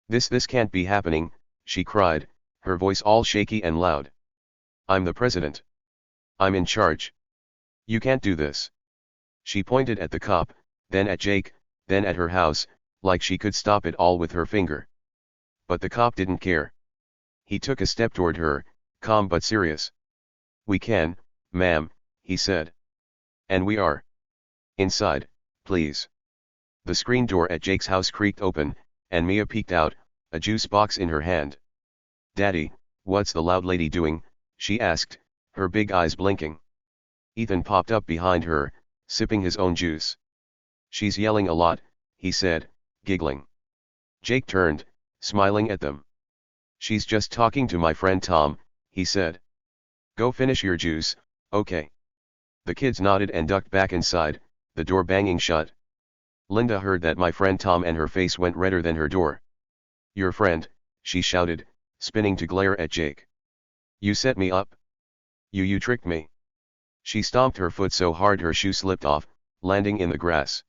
[SPEAKER 1] This can't be happening, she cried, her voice all shaky and loud. I'm the president. I'm in charge. You can't do this. She pointed at the cop, then at Jake, then at her house, like she could stop it all with her finger. But the cop didn't care. He took a step toward her, calm but serious. We can, ma'am, he said. And we are. Inside, please. The screen door at Jake's house creaked open, and Mia peeked out, a juice box in her hand. Daddy, what's the loud lady doing? She asked, her big eyes blinking. Ethan popped up behind her, sipping his own juice. She's yelling a lot, he said, giggling. Jake turned, smiling at them. She's just talking to my friend Tom, he said. Go finish your juice, okay. The kids nodded and ducked back inside, the door banging shut. Linda heard that my friend Tom and her face went redder than her door. Your friend, she shouted, spinning to glare at Jake. You set me up. You tricked me. She stomped her foot so hard her shoe slipped off, landing in the grass.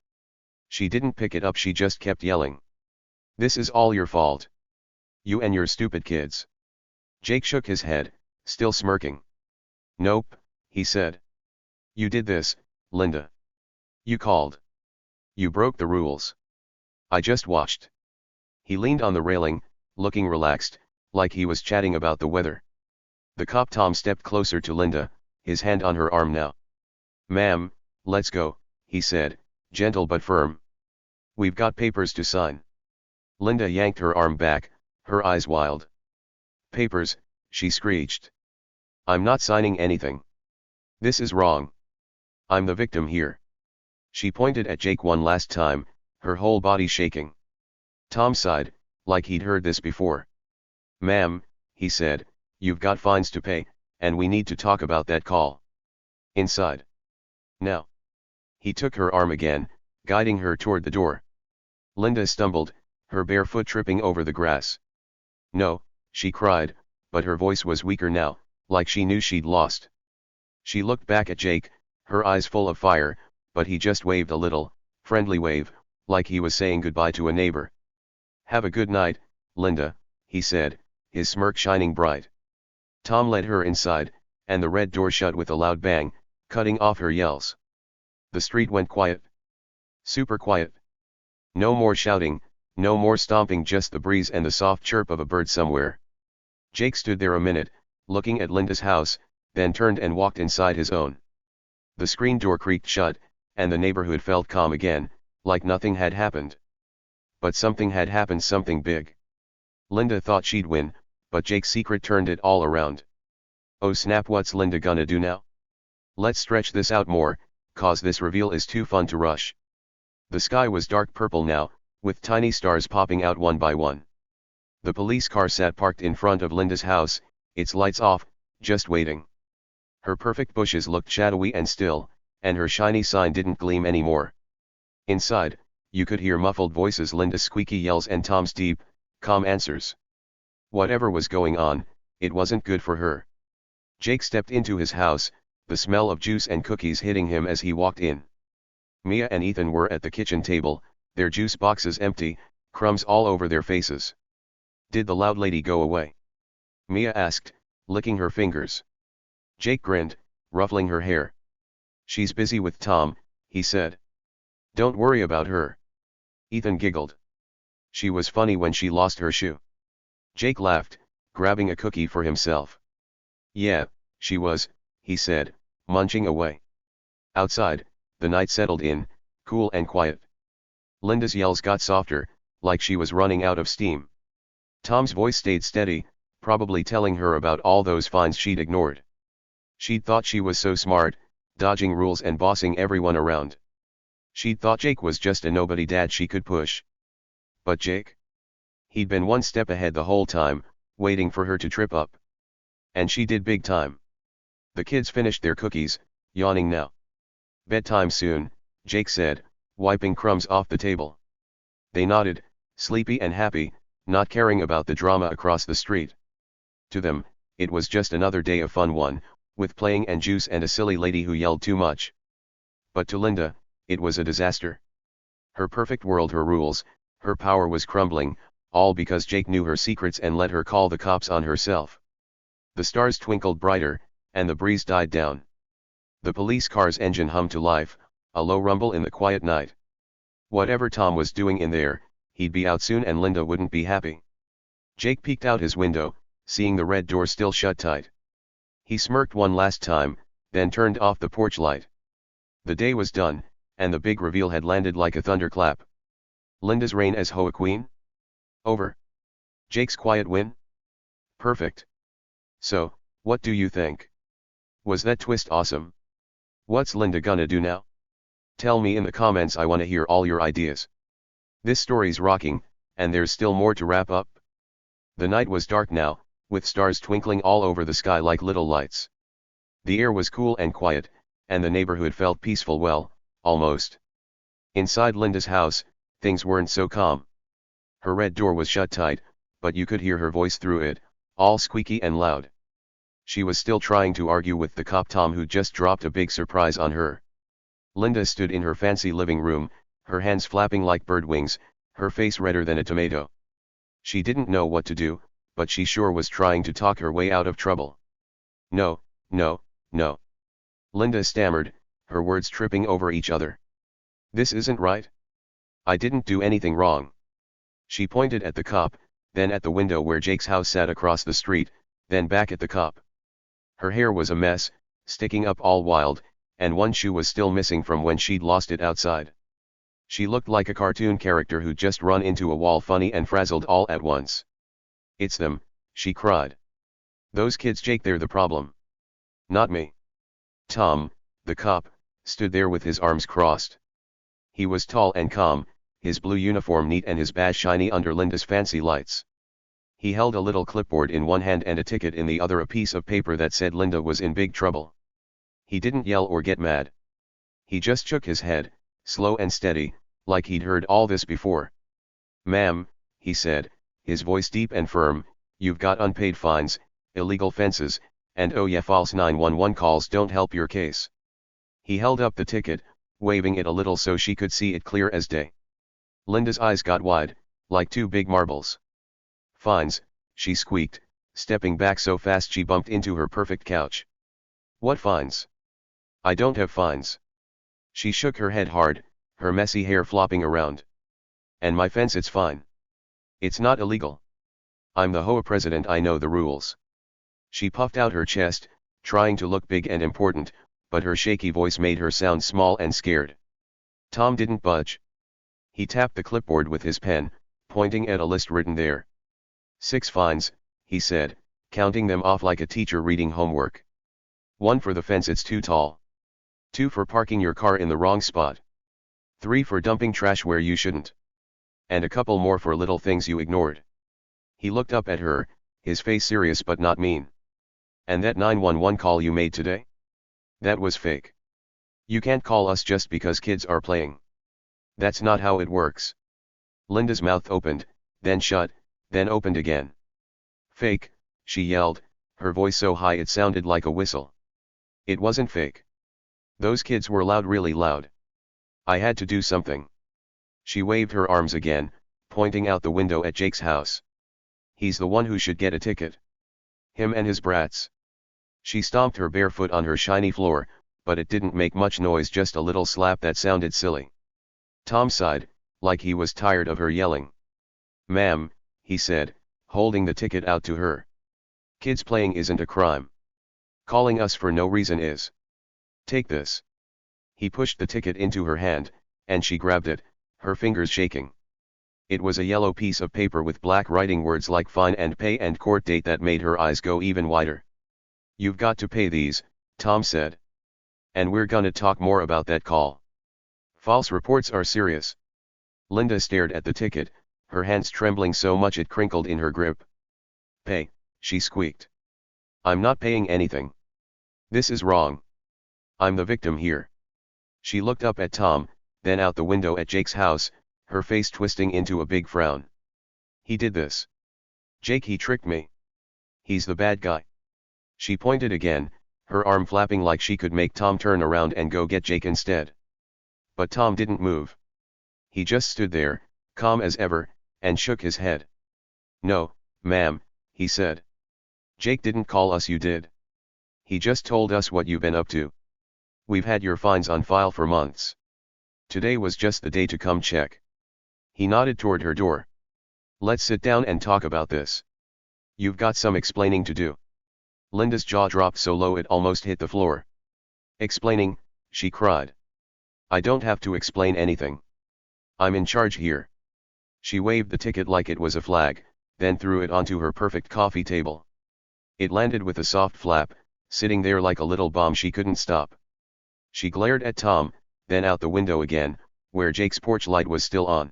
[SPEAKER 1] She didn't pick it up, she just kept yelling. This is all your fault. You and your stupid kids. Jake shook his head, still smirking. Nope, he said. You did this, Linda. You called. You broke the rules. I just watched. He leaned on the railing, looking relaxed, like he was chatting about the weather. The cop Tom stepped closer to Linda, his hand on her arm now. Ma'am, let's go, he said, gentle but firm. We've got papers to sign. Linda yanked her arm back, her eyes wild. Papers, she screeched. I'm not signing anything. This is wrong. I'm the victim here. She pointed at Jake one last time, her whole body shaking. Tom sighed, like he'd heard this before. Ma'am, he said, you've got fines to pay, and we need to talk about that call. Inside. Now. He took her arm again, guiding her toward the door. Linda stumbled, her bare foot tripping over the grass. No, she cried, but her voice was weaker now, like she knew she'd lost. She looked back at Jake, her eyes full of fire, but he just waved a little, friendly wave, like he was saying goodbye to a neighbor. Have a good night, Linda, he said, his smirk shining bright. Tom led her inside, and the red door shut with a loud bang, cutting off her yells. The street went quiet. Super quiet. No more shouting, no more stomping, just the breeze and the soft chirp of a bird somewhere. Jake stood there a minute, looking at Linda's house, then turned and walked inside his own. The screen door creaked shut, and the neighborhood felt calm again, like nothing had happened. But something had happened, something big. Linda thought she'd win, but Jake's secret turned it all around. Oh snap, what's Linda gonna do now? Let's stretch this out more, cause this reveal is too fun to rush. The sky was dark purple now, with tiny stars popping out one by one. The police car sat parked in front of Linda's house, its lights off, just waiting. Her perfect bushes looked shadowy and still, and her shiny sign didn't gleam anymore. Inside, you could hear muffled voices, Linda's squeaky yells and Tom's deep, calm answers. Whatever was going on, it wasn't good for her. Jake stepped into his house, the smell of juice and cookies hitting him as he walked in. Mia and Ethan were at the kitchen table, their juice boxes empty, crumbs all over their faces. Did the loud lady go away? Mia asked, licking her fingers. Jake grinned, ruffling her hair. She's busy with Tom, he said. Don't worry about her. Ethan giggled. She was funny when she lost her shoe. Jake laughed, grabbing a cookie for himself. Yeah, she was, he said, munching away. Outside, the night settled in, cool and quiet. Linda's yells got softer, like she was running out of steam. Tom's voice stayed steady, probably telling her about all those fines she'd ignored. She'd thought she was so smart, dodging rules and bossing everyone around. She'd thought Jake was just a nobody dad she could push. But Jake? He'd been one step ahead the whole time, waiting for her to trip up. And she did big time. The kids finished their cookies, yawning now. Bedtime soon, Jake said, wiping crumbs off the table. They nodded, sleepy and happy, not caring about the drama across the street. To them, it was just another day of fun, one, with playing and juice and a silly lady who yelled too much. But to Linda, it was a disaster. Her perfect world, her rules, her power was crumbling, all because Jake knew her secrets and let her call the cops on herself. The stars twinkled brighter, and the breeze died down. The police car's engine hummed to life, a low rumble in the quiet night. Whatever Tom was doing in there, he'd be out soon and Linda wouldn't be happy. Jake peeked out his window, seeing the red door still shut tight. He smirked one last time, then turned off the porch light. The day was done, and the big reveal had landed like a thunderclap. Linda's reign as HOA queen? Over. Jake's quiet win? Perfect. So, what do you think? Was that twist awesome? What's Linda gonna do now? Tell me in the comments, I wanna hear all your ideas. This story's rocking, and there's still more to wrap up. The night was dark now, with stars twinkling all over the sky like little lights. The air was cool and quiet, and the neighborhood felt peaceful, well, almost. Inside Linda's house, things weren't so calm. Her red door was shut tight, but you could hear her voice through it, all squeaky and loud. She was still trying to argue with the cop Tom, who just dropped a big surprise on her. Linda stood in her fancy living room, her hands flapping like bird wings, her face redder than a tomato. She didn't know what to do, but she sure was trying to talk her way out of trouble. No, no, no. Linda stammered, her words tripping over each other. This isn't right. I didn't do anything wrong. She pointed at the cop, then at the window where Jake's house sat across the street, then back at the cop. Her hair was a mess, sticking up all wild, and one shoe was still missing from when she'd lost it outside. She looked like a cartoon character who'd just run into a wall, funny and frazzled all at once. It's them, she cried. Those kids, Jake, they're the problem. Not me. Tom, the cop, stood there with his arms crossed. He was tall and calm, his blue uniform neat and his badge shiny under Linda's fancy lights. He held a little clipboard in one hand and a ticket in the other, a piece of paper that said Linda was in big trouble. He didn't yell or get mad. He just shook his head, slow and steady, like he'd heard all this before. Ma'am, he said, his voice deep and firm, you've got unpaid fines, illegal fences, and oh yeah, false 911 calls don't help your case. He held up the ticket, waving it a little so she could see it clear as day. Linda's eyes got wide, like two big marbles. Fines, she squeaked, stepping back so fast she bumped into her perfect couch. What fines? I don't have fines. She shook her head hard, her messy hair flopping around. And my fence, it's fine. It's not illegal. I'm the HOA president, I know the rules. She puffed out her chest, trying to look big and important, but her shaky voice made her sound small and scared. Tom didn't budge. He tapped the clipboard with his pen, pointing at a list written there. 6 fines, he said, counting them off like a teacher reading homework. 1 for the fence, it's too tall. 2 for parking your car in the wrong spot. 3 for dumping trash where you shouldn't. And a couple more for little things you ignored. He looked up at her, his face serious but not mean. And that 911 call you made today? That was fake. You can't call us just because kids are playing. That's not how it works. Linda's mouth opened, then shut, then opened again. Fake, she yelled, her voice so high it sounded like a whistle. It wasn't fake. Those kids were loud, really loud. I had to do something. She waved her arms again, pointing out the window at Jake's house. He's the one who should get a ticket. Him and his brats. She stomped her bare foot on her shiny floor, but it didn't make much noise, just a little slap that sounded silly. Tom sighed, like he was tired of her yelling. Ma'am, he said, holding the ticket out to her. Kids playing isn't a crime. Calling us for no reason is. Take this. He pushed the ticket into her hand, and she grabbed it, her fingers shaking. It was a yellow piece of paper with black writing, words like fine and pay and court date that made her eyes go even wider. You've got to pay these, Tom said. And we're gonna talk more about that call. False reports are serious. Linda stared at the ticket, her hands trembling so much it crinkled in her grip. Pay, she squeaked. I'm not paying anything. This is wrong. I'm the victim here. She looked up at Tom, then out the window at Jake's house, her face twisting into a big frown. He did this. Jake, he tricked me. He's the bad guy. She pointed again, her arm flapping like she could make Tom turn around and go get Jake instead. But Tom didn't move. He just stood there, calm as ever, and shook his head. No, ma'am, he said. Jake didn't call us, you did. He just told us what you've been up to. We've had your fines on file for months. Today was just the day to come check. He nodded toward her door. Let's sit down and talk about this. You've got some explaining to do. Linda's jaw dropped so low it almost hit the floor. Explaining, she cried. I don't have to explain anything. I'm in charge here. She waved the ticket like it was a flag, then threw it onto her perfect coffee table. It landed with a soft flap, sitting there like a little bomb she couldn't stop. She glared at Tom, then out the window again, where Jake's porch light was still on.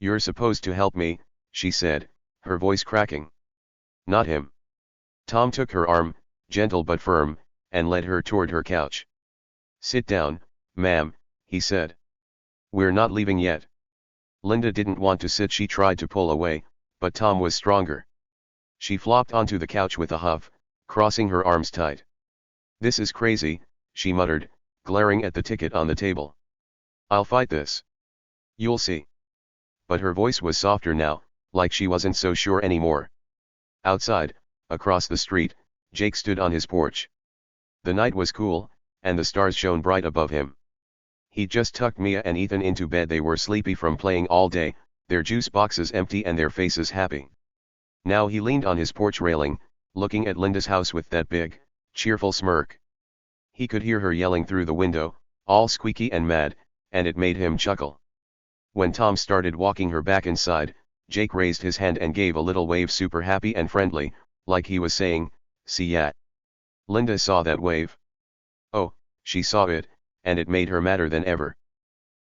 [SPEAKER 1] You're supposed to help me, she said, her voice cracking. Not him. Tom took her arm, gentle but firm, and led her toward her couch. Sit down, ma'am, he said. We're not leaving yet. Linda didn't want to sit, she tried to pull away, but Tom was stronger. She flopped onto the couch with a huff, crossing her arms tight. This is crazy, she muttered, glaring at the ticket on the table. I'll fight this. You'll see. But her voice was softer now, like she wasn't so sure anymore. Outside, across the street, Jake stood on his porch. The night was cool, and the stars shone bright above him. He'd just tucked Mia and Ethan into bed. They were sleepy from playing all day, their juice boxes empty and their faces happy. Now he leaned on his porch railing, looking at Linda's house with that big, cheerful smirk. He could hear her yelling through the window, all squeaky and mad, and it made him chuckle. When Tom started walking her back inside, Jake raised his hand and gave a little wave, super happy and friendly, like he was saying, see ya. Linda saw that wave. Oh, she saw it, and it made her madder than ever.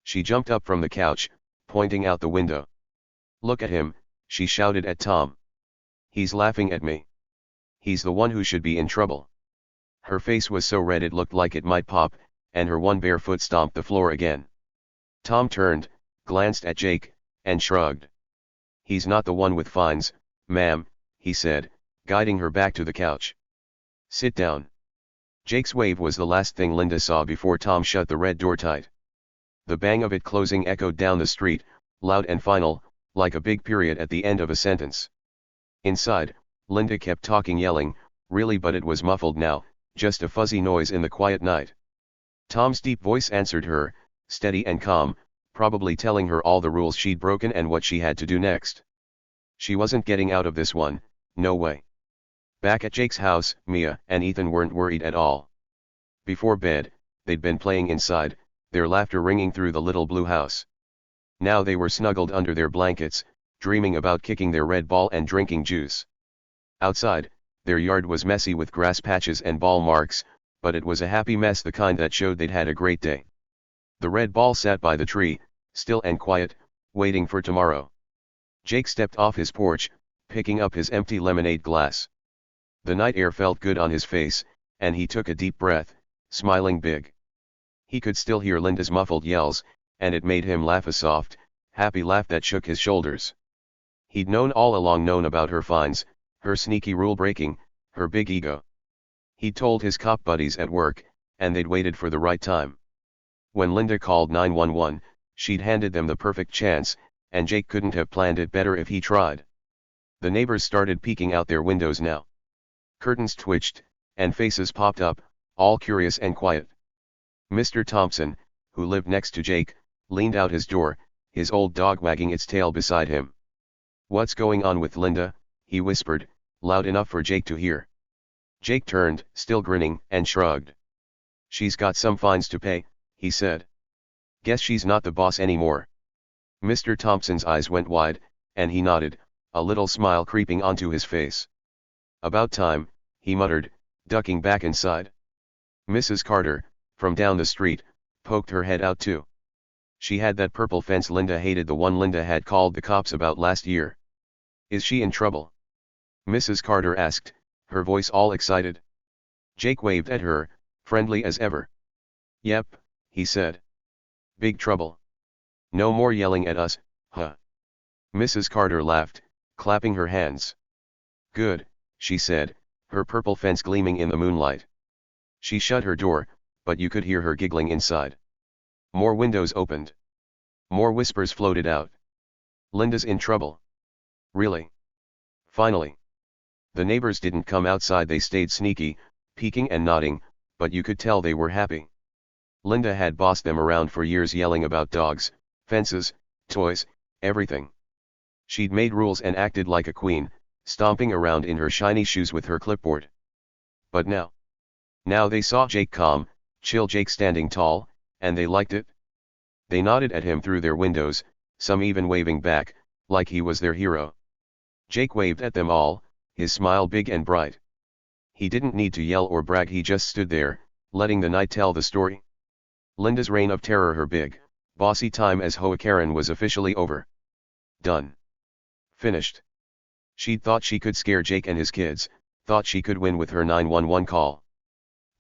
[SPEAKER 1] She jumped up from the couch, pointing out the window. Look at him, she shouted at Tom. He's laughing at me. He's the one who should be in trouble. Her face was so red it looked like it might pop, and her one bare foot stomped the floor again. Tom turned, glanced at Jake, and shrugged. He's not the one with fines, ma'am, he said, guiding her back to the couch. Sit down. Jake's wave was the last thing Linda saw before Tom shut the red door tight. The bang of it closing echoed down the street, loud and final, like a big period at the end of a sentence. Inside, Linda kept talking, yelling, really, but it was muffled now, just a fuzzy noise in the quiet night. Tom's deep voice answered her, steady and calm, probably telling her all the rules she'd broken and what she had to do next. She wasn't getting out of this one, no way. Back at Jake's house, Mia and Ethan weren't worried at all. Before bed, they'd been playing inside, their laughter ringing through the little blue house. Now they were snuggled under their blankets, dreaming about kicking their red ball and drinking juice. Outside, their yard was messy with grass patches and ball marks, but it was a happy mess, the kind that showed they'd had a great day. The red ball sat by the tree, still and quiet, waiting for tomorrow. Jake stepped off his porch, picking up his empty lemonade glass. The night air felt good on his face, and he took a deep breath, smiling big. He could still hear Linda's muffled yells, and it made him laugh, a soft, happy laugh that shook his shoulders. He'd all along about her fines, her sneaky rule-breaking, her big ego. He'd told his cop buddies at work, and they'd waited for the right time. When Linda called 911, she'd handed them the perfect chance, and Jake couldn't have planned it better if he tried. The neighbors started peeking out their windows now. Curtains twitched, and faces popped up, all curious and quiet. Mr. Thompson, who lived next to Jake, leaned out his door, his old dog wagging its tail beside him. "What's going on with Linda?" he whispered, loud enough for Jake to hear. Jake turned, still grinning, and shrugged. "She's got some fines to pay," he said. "Guess she's not the boss anymore." Mr. Thompson's eyes went wide, and he nodded, a little smile creeping onto his face. "About time," he muttered, ducking back inside. Mrs. Carter, from down the street, poked her head out too. She had that purple fence Linda hated, the one Linda had called the cops about last year. "Is she in trouble?" Mrs. Carter asked, her voice all excited. Jake waved at her, friendly as ever. "Yep," he said. "Big trouble. No more yelling at us, huh?" Mrs. Carter laughed, clapping her hands. "Good," she said, her purple fence gleaming in the moonlight. She shut her door, but you could hear her giggling inside. More windows opened. More whispers floated out. "Linda's in trouble." "Really?" "Finally." The neighbors didn't come outside, they stayed sneaky, peeking and nodding, but you could tell they were happy. Linda had bossed them around for years, yelling about dogs, fences, toys, everything. She'd made rules and acted like a queen, stomping around in her shiny shoes with her clipboard. But now they saw Jake calm, chill Jake standing tall, and they liked it. They nodded at him through their windows, some even waving back, like he was their hero. Jake waved at them all, his smile big and bright. He didn't need to yell or brag, he just stood there, letting the night tell the story. Linda's reign of terror, her big, bossy time as HOA Karen, was officially over. Done. Finished. She'd thought she could scare Jake and his kids, thought she could win with her 911 call.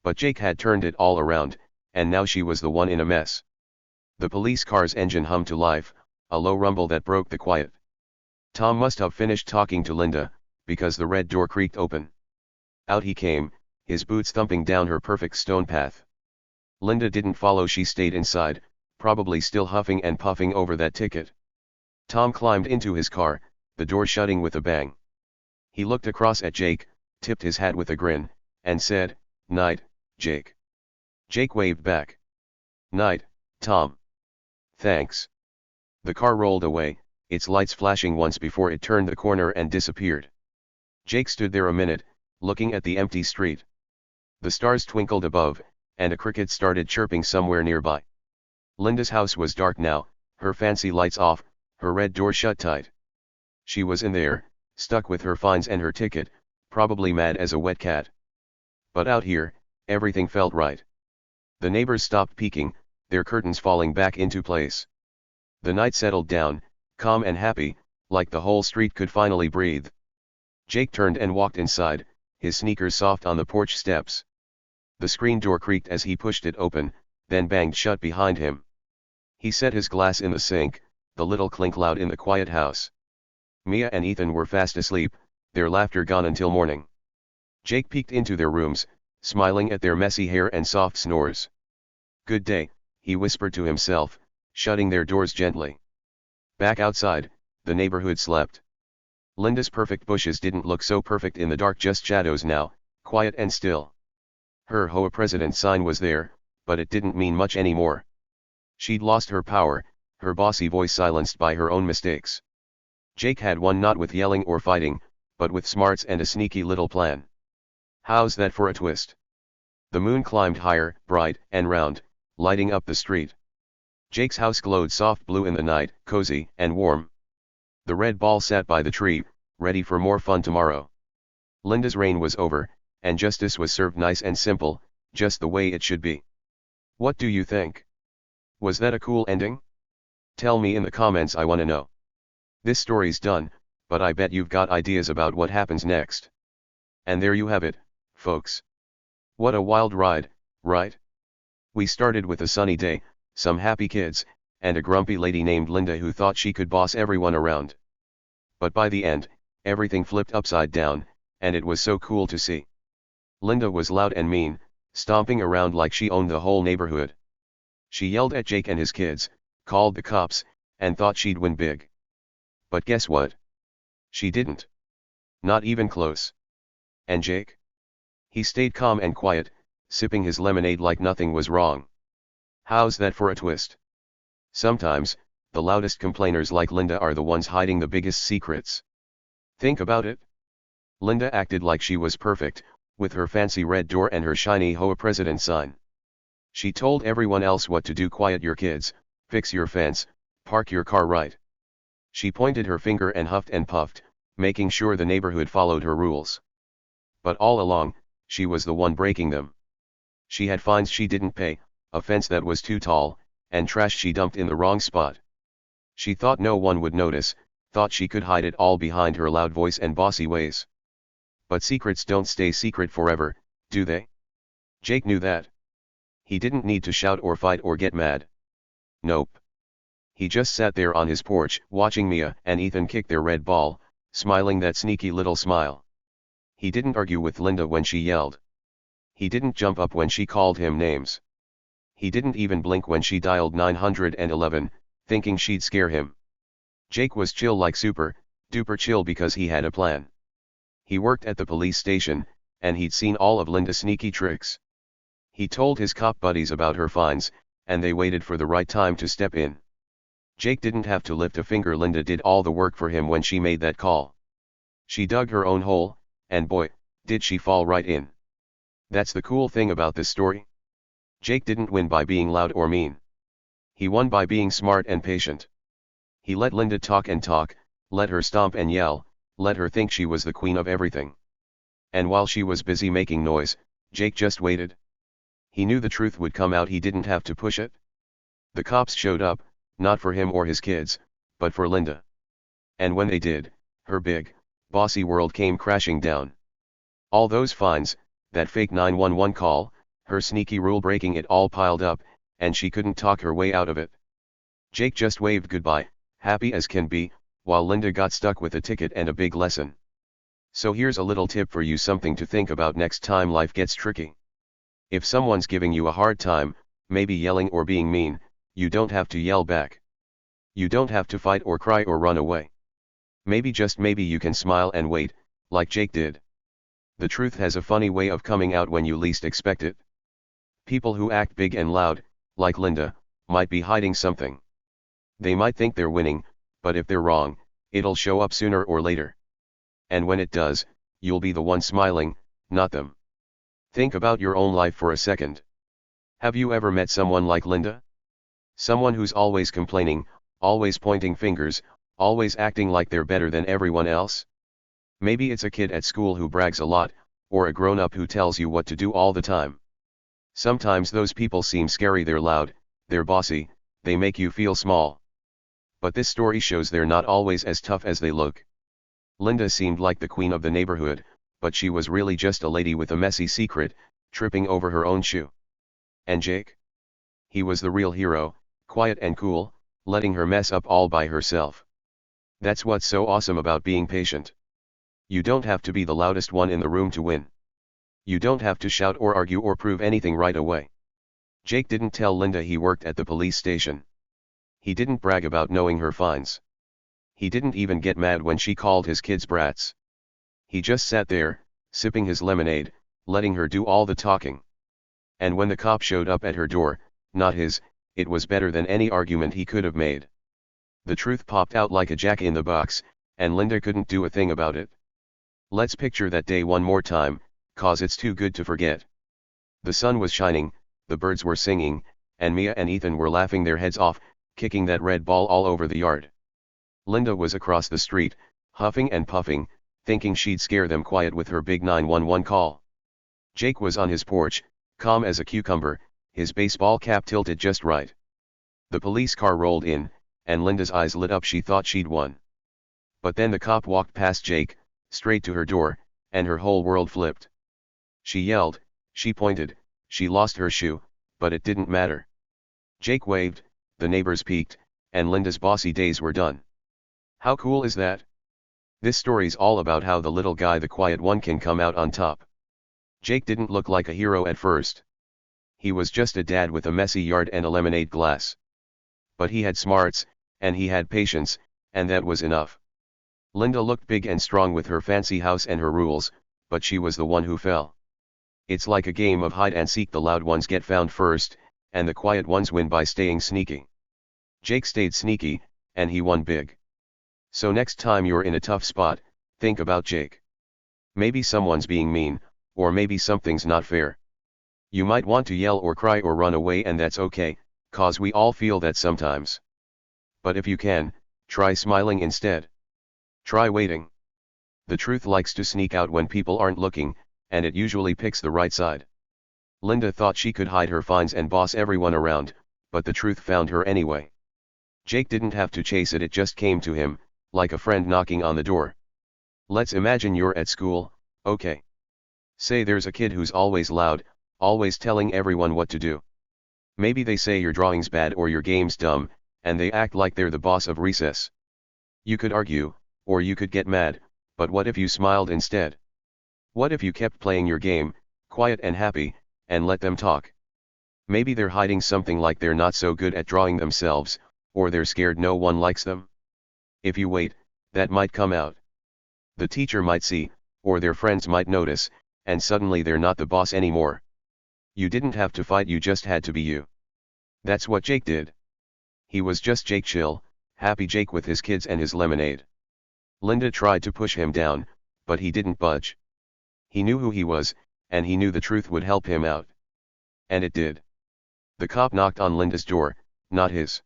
[SPEAKER 1] But Jake had turned it all around, and now she was the one in a mess. The police car's engine hummed to life, a low rumble that broke the quiet. Tom must have finished talking to Linda, because the red door creaked open. Out he came, his boots thumping down her perfect stone path. Linda didn't follow, she stayed inside, probably still huffing and puffing over that ticket. Tom climbed into his car, the door shutting with a bang. He looked across at Jake, tipped his hat with a grin, and said, "Night, Jake." Jake waved back. "Night, Tom." "Thanks." The car rolled away, its lights flashing once before it turned the corner and disappeared. Jake stood there a minute, looking at the empty street. The stars twinkled above, and a cricket started chirping somewhere nearby. Linda's house was dark now, her fancy lights off, her red door shut tight. She was in there, stuck with her fines and her ticket, probably mad as a wet cat. But out here, everything felt right. The neighbors stopped peeking, their curtains falling back into place. The night settled down, calm and happy, like the whole street could finally breathe. Jake turned and walked inside, his sneakers soft on the porch steps. The screen door creaked as he pushed it open, then banged shut behind him. He set his glass in the sink, the little clink loud in the quiet house. Mia and Ethan were fast asleep, their laughter gone until morning. Jake peeked into their rooms, smiling at their messy hair and soft snores. "Good day," he whispered to himself, shutting their doors gently. Back outside, the neighborhood slept. Linda's perfect bushes didn't look so perfect in the dark, just shadows now, quiet and still. Her HOA president sign was there, but it didn't mean much anymore. She'd lost her power, her bossy voice silenced by her own mistakes. Jake had won not with yelling or fighting, but with smarts and a sneaky little plan. How's that for a twist? The moon climbed higher, bright and round, lighting up the street. Jake's house glowed soft blue in the night, cozy and warm. The red ball sat by the tree, ready for more fun tomorrow. Linda's reign was over, and justice was served nice and simple, just the way it should be. What do you think? Was that a cool ending? Tell me in the comments, I wanna know. This story's done, but I bet you've got ideas about what happens next. And there you have it, folks. What a wild ride, right? We started with a sunny day, some happy kids, and a grumpy lady named Linda who thought she could boss everyone around. But by the end, everything flipped upside down, and it was so cool to see. Linda was loud and mean, stomping around like she owned the whole neighborhood. She yelled at Jake and his kids, called the cops, and thought she'd win big. But guess what? She didn't. Not even close. And Jake? He stayed calm and quiet, sipping his lemonade like nothing was wrong. How's that for a twist? Sometimes, the loudest complainers like Linda are the ones hiding the biggest secrets. Think about it. Linda acted like she was perfect, with her fancy red door and her shiny HOA president sign. She told everyone else what to do: quiet your kids, fix your fence, park your car right. She pointed her finger and huffed and puffed, making sure the neighborhood followed her rules. But all along, she was the one breaking them. She had fines she didn't pay, a fence that was too tall, and trash she dumped in the wrong spot. She thought no one would notice, thought she could hide it all behind her loud voice and bossy ways. But secrets don't stay secret forever, do they? Jake knew that. He didn't need to shout or fight or get mad. Nope. He just sat there on his porch, watching Mia and Ethan kick their red ball, smiling that sneaky little smile. He didn't argue with Linda when she yelled. He didn't jump up when she called him names. He didn't even blink when she dialed 911, thinking she'd scare him. Jake was chill, like super duper chill, because he had a plan. He worked at the police station, and he'd seen all of Linda's sneaky tricks. He told his cop buddies about her fines, and they waited for the right time to step in. Jake didn't have to lift a finger. Linda did all the work for him when she made that call. She dug her own hole, and boy, did she fall right in. That's the cool thing about this story. Jake didn't win by being loud or mean. He won by being smart and patient. He let Linda talk and talk, let her stomp and yell, let her think she was the queen of everything. And while she was busy making noise, Jake just waited. He knew the truth would come out. He didn't have to push it. The cops showed up, not for him or his kids, but for Linda. And when they did, her big, bossy world came crashing down. All those fines, that fake 911 call, her sneaky rule breaking, it all piled up, and she couldn't talk her way out of it. Jake just waved goodbye, happy as can be, while Linda got stuck with a ticket and a big lesson. So here's a little tip for you, something to think about next time life gets tricky. If someone's giving you a hard time, maybe yelling or being mean, you don't have to yell back. You don't have to fight or cry or run away. Maybe, just maybe, you can smile and wait, like Jake did. The truth has a funny way of coming out when you least expect it. People who act big and loud, like Linda, might be hiding something. They might think they're winning, but if they're wrong, it'll show up sooner or later. And when it does, you'll be the one smiling, not them. Think about your own life for a second. Have you ever met someone like Linda? Someone who's always complaining, always pointing fingers, always acting like they're better than everyone else? Maybe it's a kid at school who brags a lot, or a grown-up who tells you what to do all the time. Sometimes those people seem scary. They're loud, they're bossy, they make you feel small. But this story shows they're not always as tough as they look. Linda seemed like the queen of the neighborhood, but she was really just a lady with a messy secret, tripping over her own shoe. And Jake? He was the real hero, quiet and cool, letting her mess up all by herself. That's what's so awesome about being patient. You don't have to be the loudest one in the room to win. You don't have to shout or argue or prove anything right away. Jake didn't tell Linda he worked at the police station. He didn't brag about knowing her fines. He didn't even get mad when she called his kids brats. He just sat there, sipping his lemonade, letting her do all the talking. And when the cop showed up at her door, not his, it was better than any argument he could have made. The truth popped out like a jack in the box, and Linda couldn't do a thing about it. Let's picture that day one more time, cause it's too good to forget. The sun was shining, the birds were singing, and Mia and Ethan were laughing their heads off, kicking that red ball all over the yard. Linda was across the street, huffing and puffing, thinking she'd scare them quiet with her big 911 call. Jake was on his porch, calm as a cucumber, his baseball cap tilted just right. The police car rolled in, and Linda's eyes lit up. She thought she'd won. But then the cop walked past Jake, straight to her door, and her whole world flipped. She yelled, she pointed, she lost her shoe, but it didn't matter. Jake waved, the neighbors peeked, and Linda's bossy days were done. How cool is that? This story's all about how the little guy, the quiet one, can come out on top. Jake didn't look like a hero at first. He was just a dad with a messy yard and a lemonade glass. But he had smarts, and he had patience, and that was enough. Linda looked big and strong with her fancy house and her rules, but she was the one who fell. It's like a game of hide and seek. The loud ones get found first, and the quiet ones win by staying sneaky. Jake stayed sneaky, and he won big. So next time you're in a tough spot, think about Jake. Maybe someone's being mean, or maybe something's not fair. You might want to yell or cry or run away, and that's okay, cause we all feel that sometimes. But if you can, try smiling instead. Try waiting. The truth likes to sneak out when people aren't looking, and it usually picks the right side. Linda thought she could hide her finds and boss everyone around, but the truth found her anyway. Jake didn't have to chase it, it just came to him, like a friend knocking on the door. Let's imagine you're at school, okay? Say there's a kid who's always loud, always telling everyone what to do. Maybe they say your drawing's bad or your game's dumb, and they act like they're the boss of recess. You could argue, or you could get mad, but what if you smiled instead? What if you kept playing your game, quiet and happy, and let them talk? Maybe they're hiding something, like they're not so good at drawing themselves, or they're scared no one likes them. If you wait, that might come out. The teacher might see, or their friends might notice, and suddenly they're not the boss anymore. You didn't have to fight, you just had to be you. That's what Jake did. He was just Jake, chill, happy Jake with his kids and his lemonade. Linda tried to push him down, but he didn't budge. He knew who he was, and he knew the truth would help him out. And it did. The cop knocked on Linda's door, not his.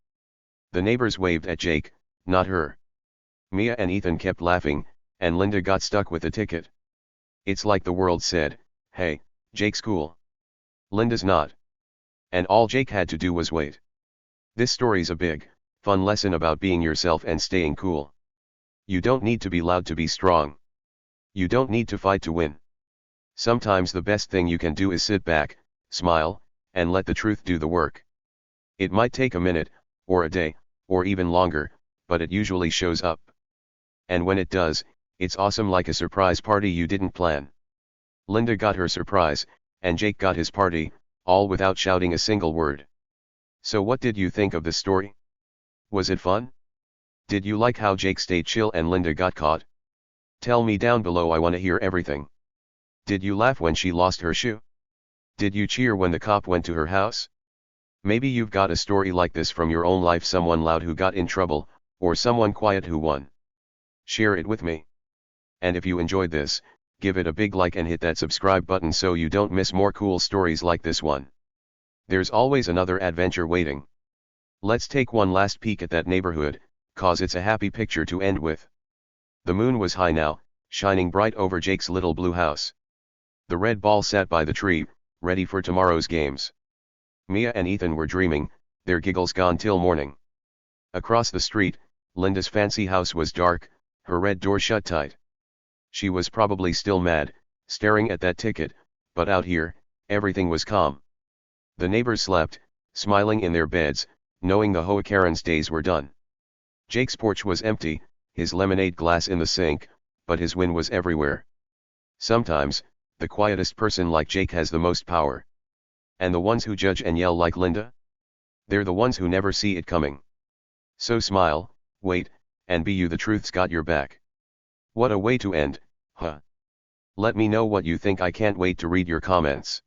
[SPEAKER 1] The neighbors waved at Jake, not her. Mia and Ethan kept laughing, and Linda got stuck with a ticket. It's like the world said, hey, Jake's cool. Linda's not. And all Jake had to do was wait. This story's a big, fun lesson about being yourself and staying cool. You don't need to be loud to be strong. You don't need to fight to win. Sometimes the best thing you can do is sit back, smile, and let the truth do the work. It might take a minute, or a day, or even longer, but it usually shows up. And when it does, it's awesome, like a surprise party you didn't plan. Linda got her surprise, and Jake got his party, all without shouting a single word. So what did you think of the story? Was it fun? Did you like how Jake stayed chill and Linda got caught? Tell me down below, I want to hear everything. Did you laugh when she lost her shoe? Did you cheer when the cop went to her house? Maybe you've got a story like this from your own life, someone loud who got in trouble, or someone quiet who won. Share it with me. And if you enjoyed this, give it a big like and hit that subscribe button so you don't miss more cool stories like this one. There's always another adventure waiting. Let's take one last peek at that neighborhood, cause it's a happy picture to end with. The moon was high now, shining bright over Jake's little blue house. The red ball sat by the tree, ready for tomorrow's games. Mia and Ethan were dreaming, their giggles gone till morning. Across the street, Linda's fancy house was dark, her red door shut tight. She was probably still mad, staring at that ticket, but out here, everything was calm. The neighbors slept, smiling in their beds, knowing the HOA Karen's days were done. Jake's porch was empty, his lemonade glass in the sink, but his win was everywhere. Sometimes, the quietest person like Jake has the most power. And the ones who judge and yell like Linda? They're the ones who never see it coming. So smile, wait, and be you, the truth's got your back. What a way to end, huh? Let me know what you think, I can't wait to read your comments.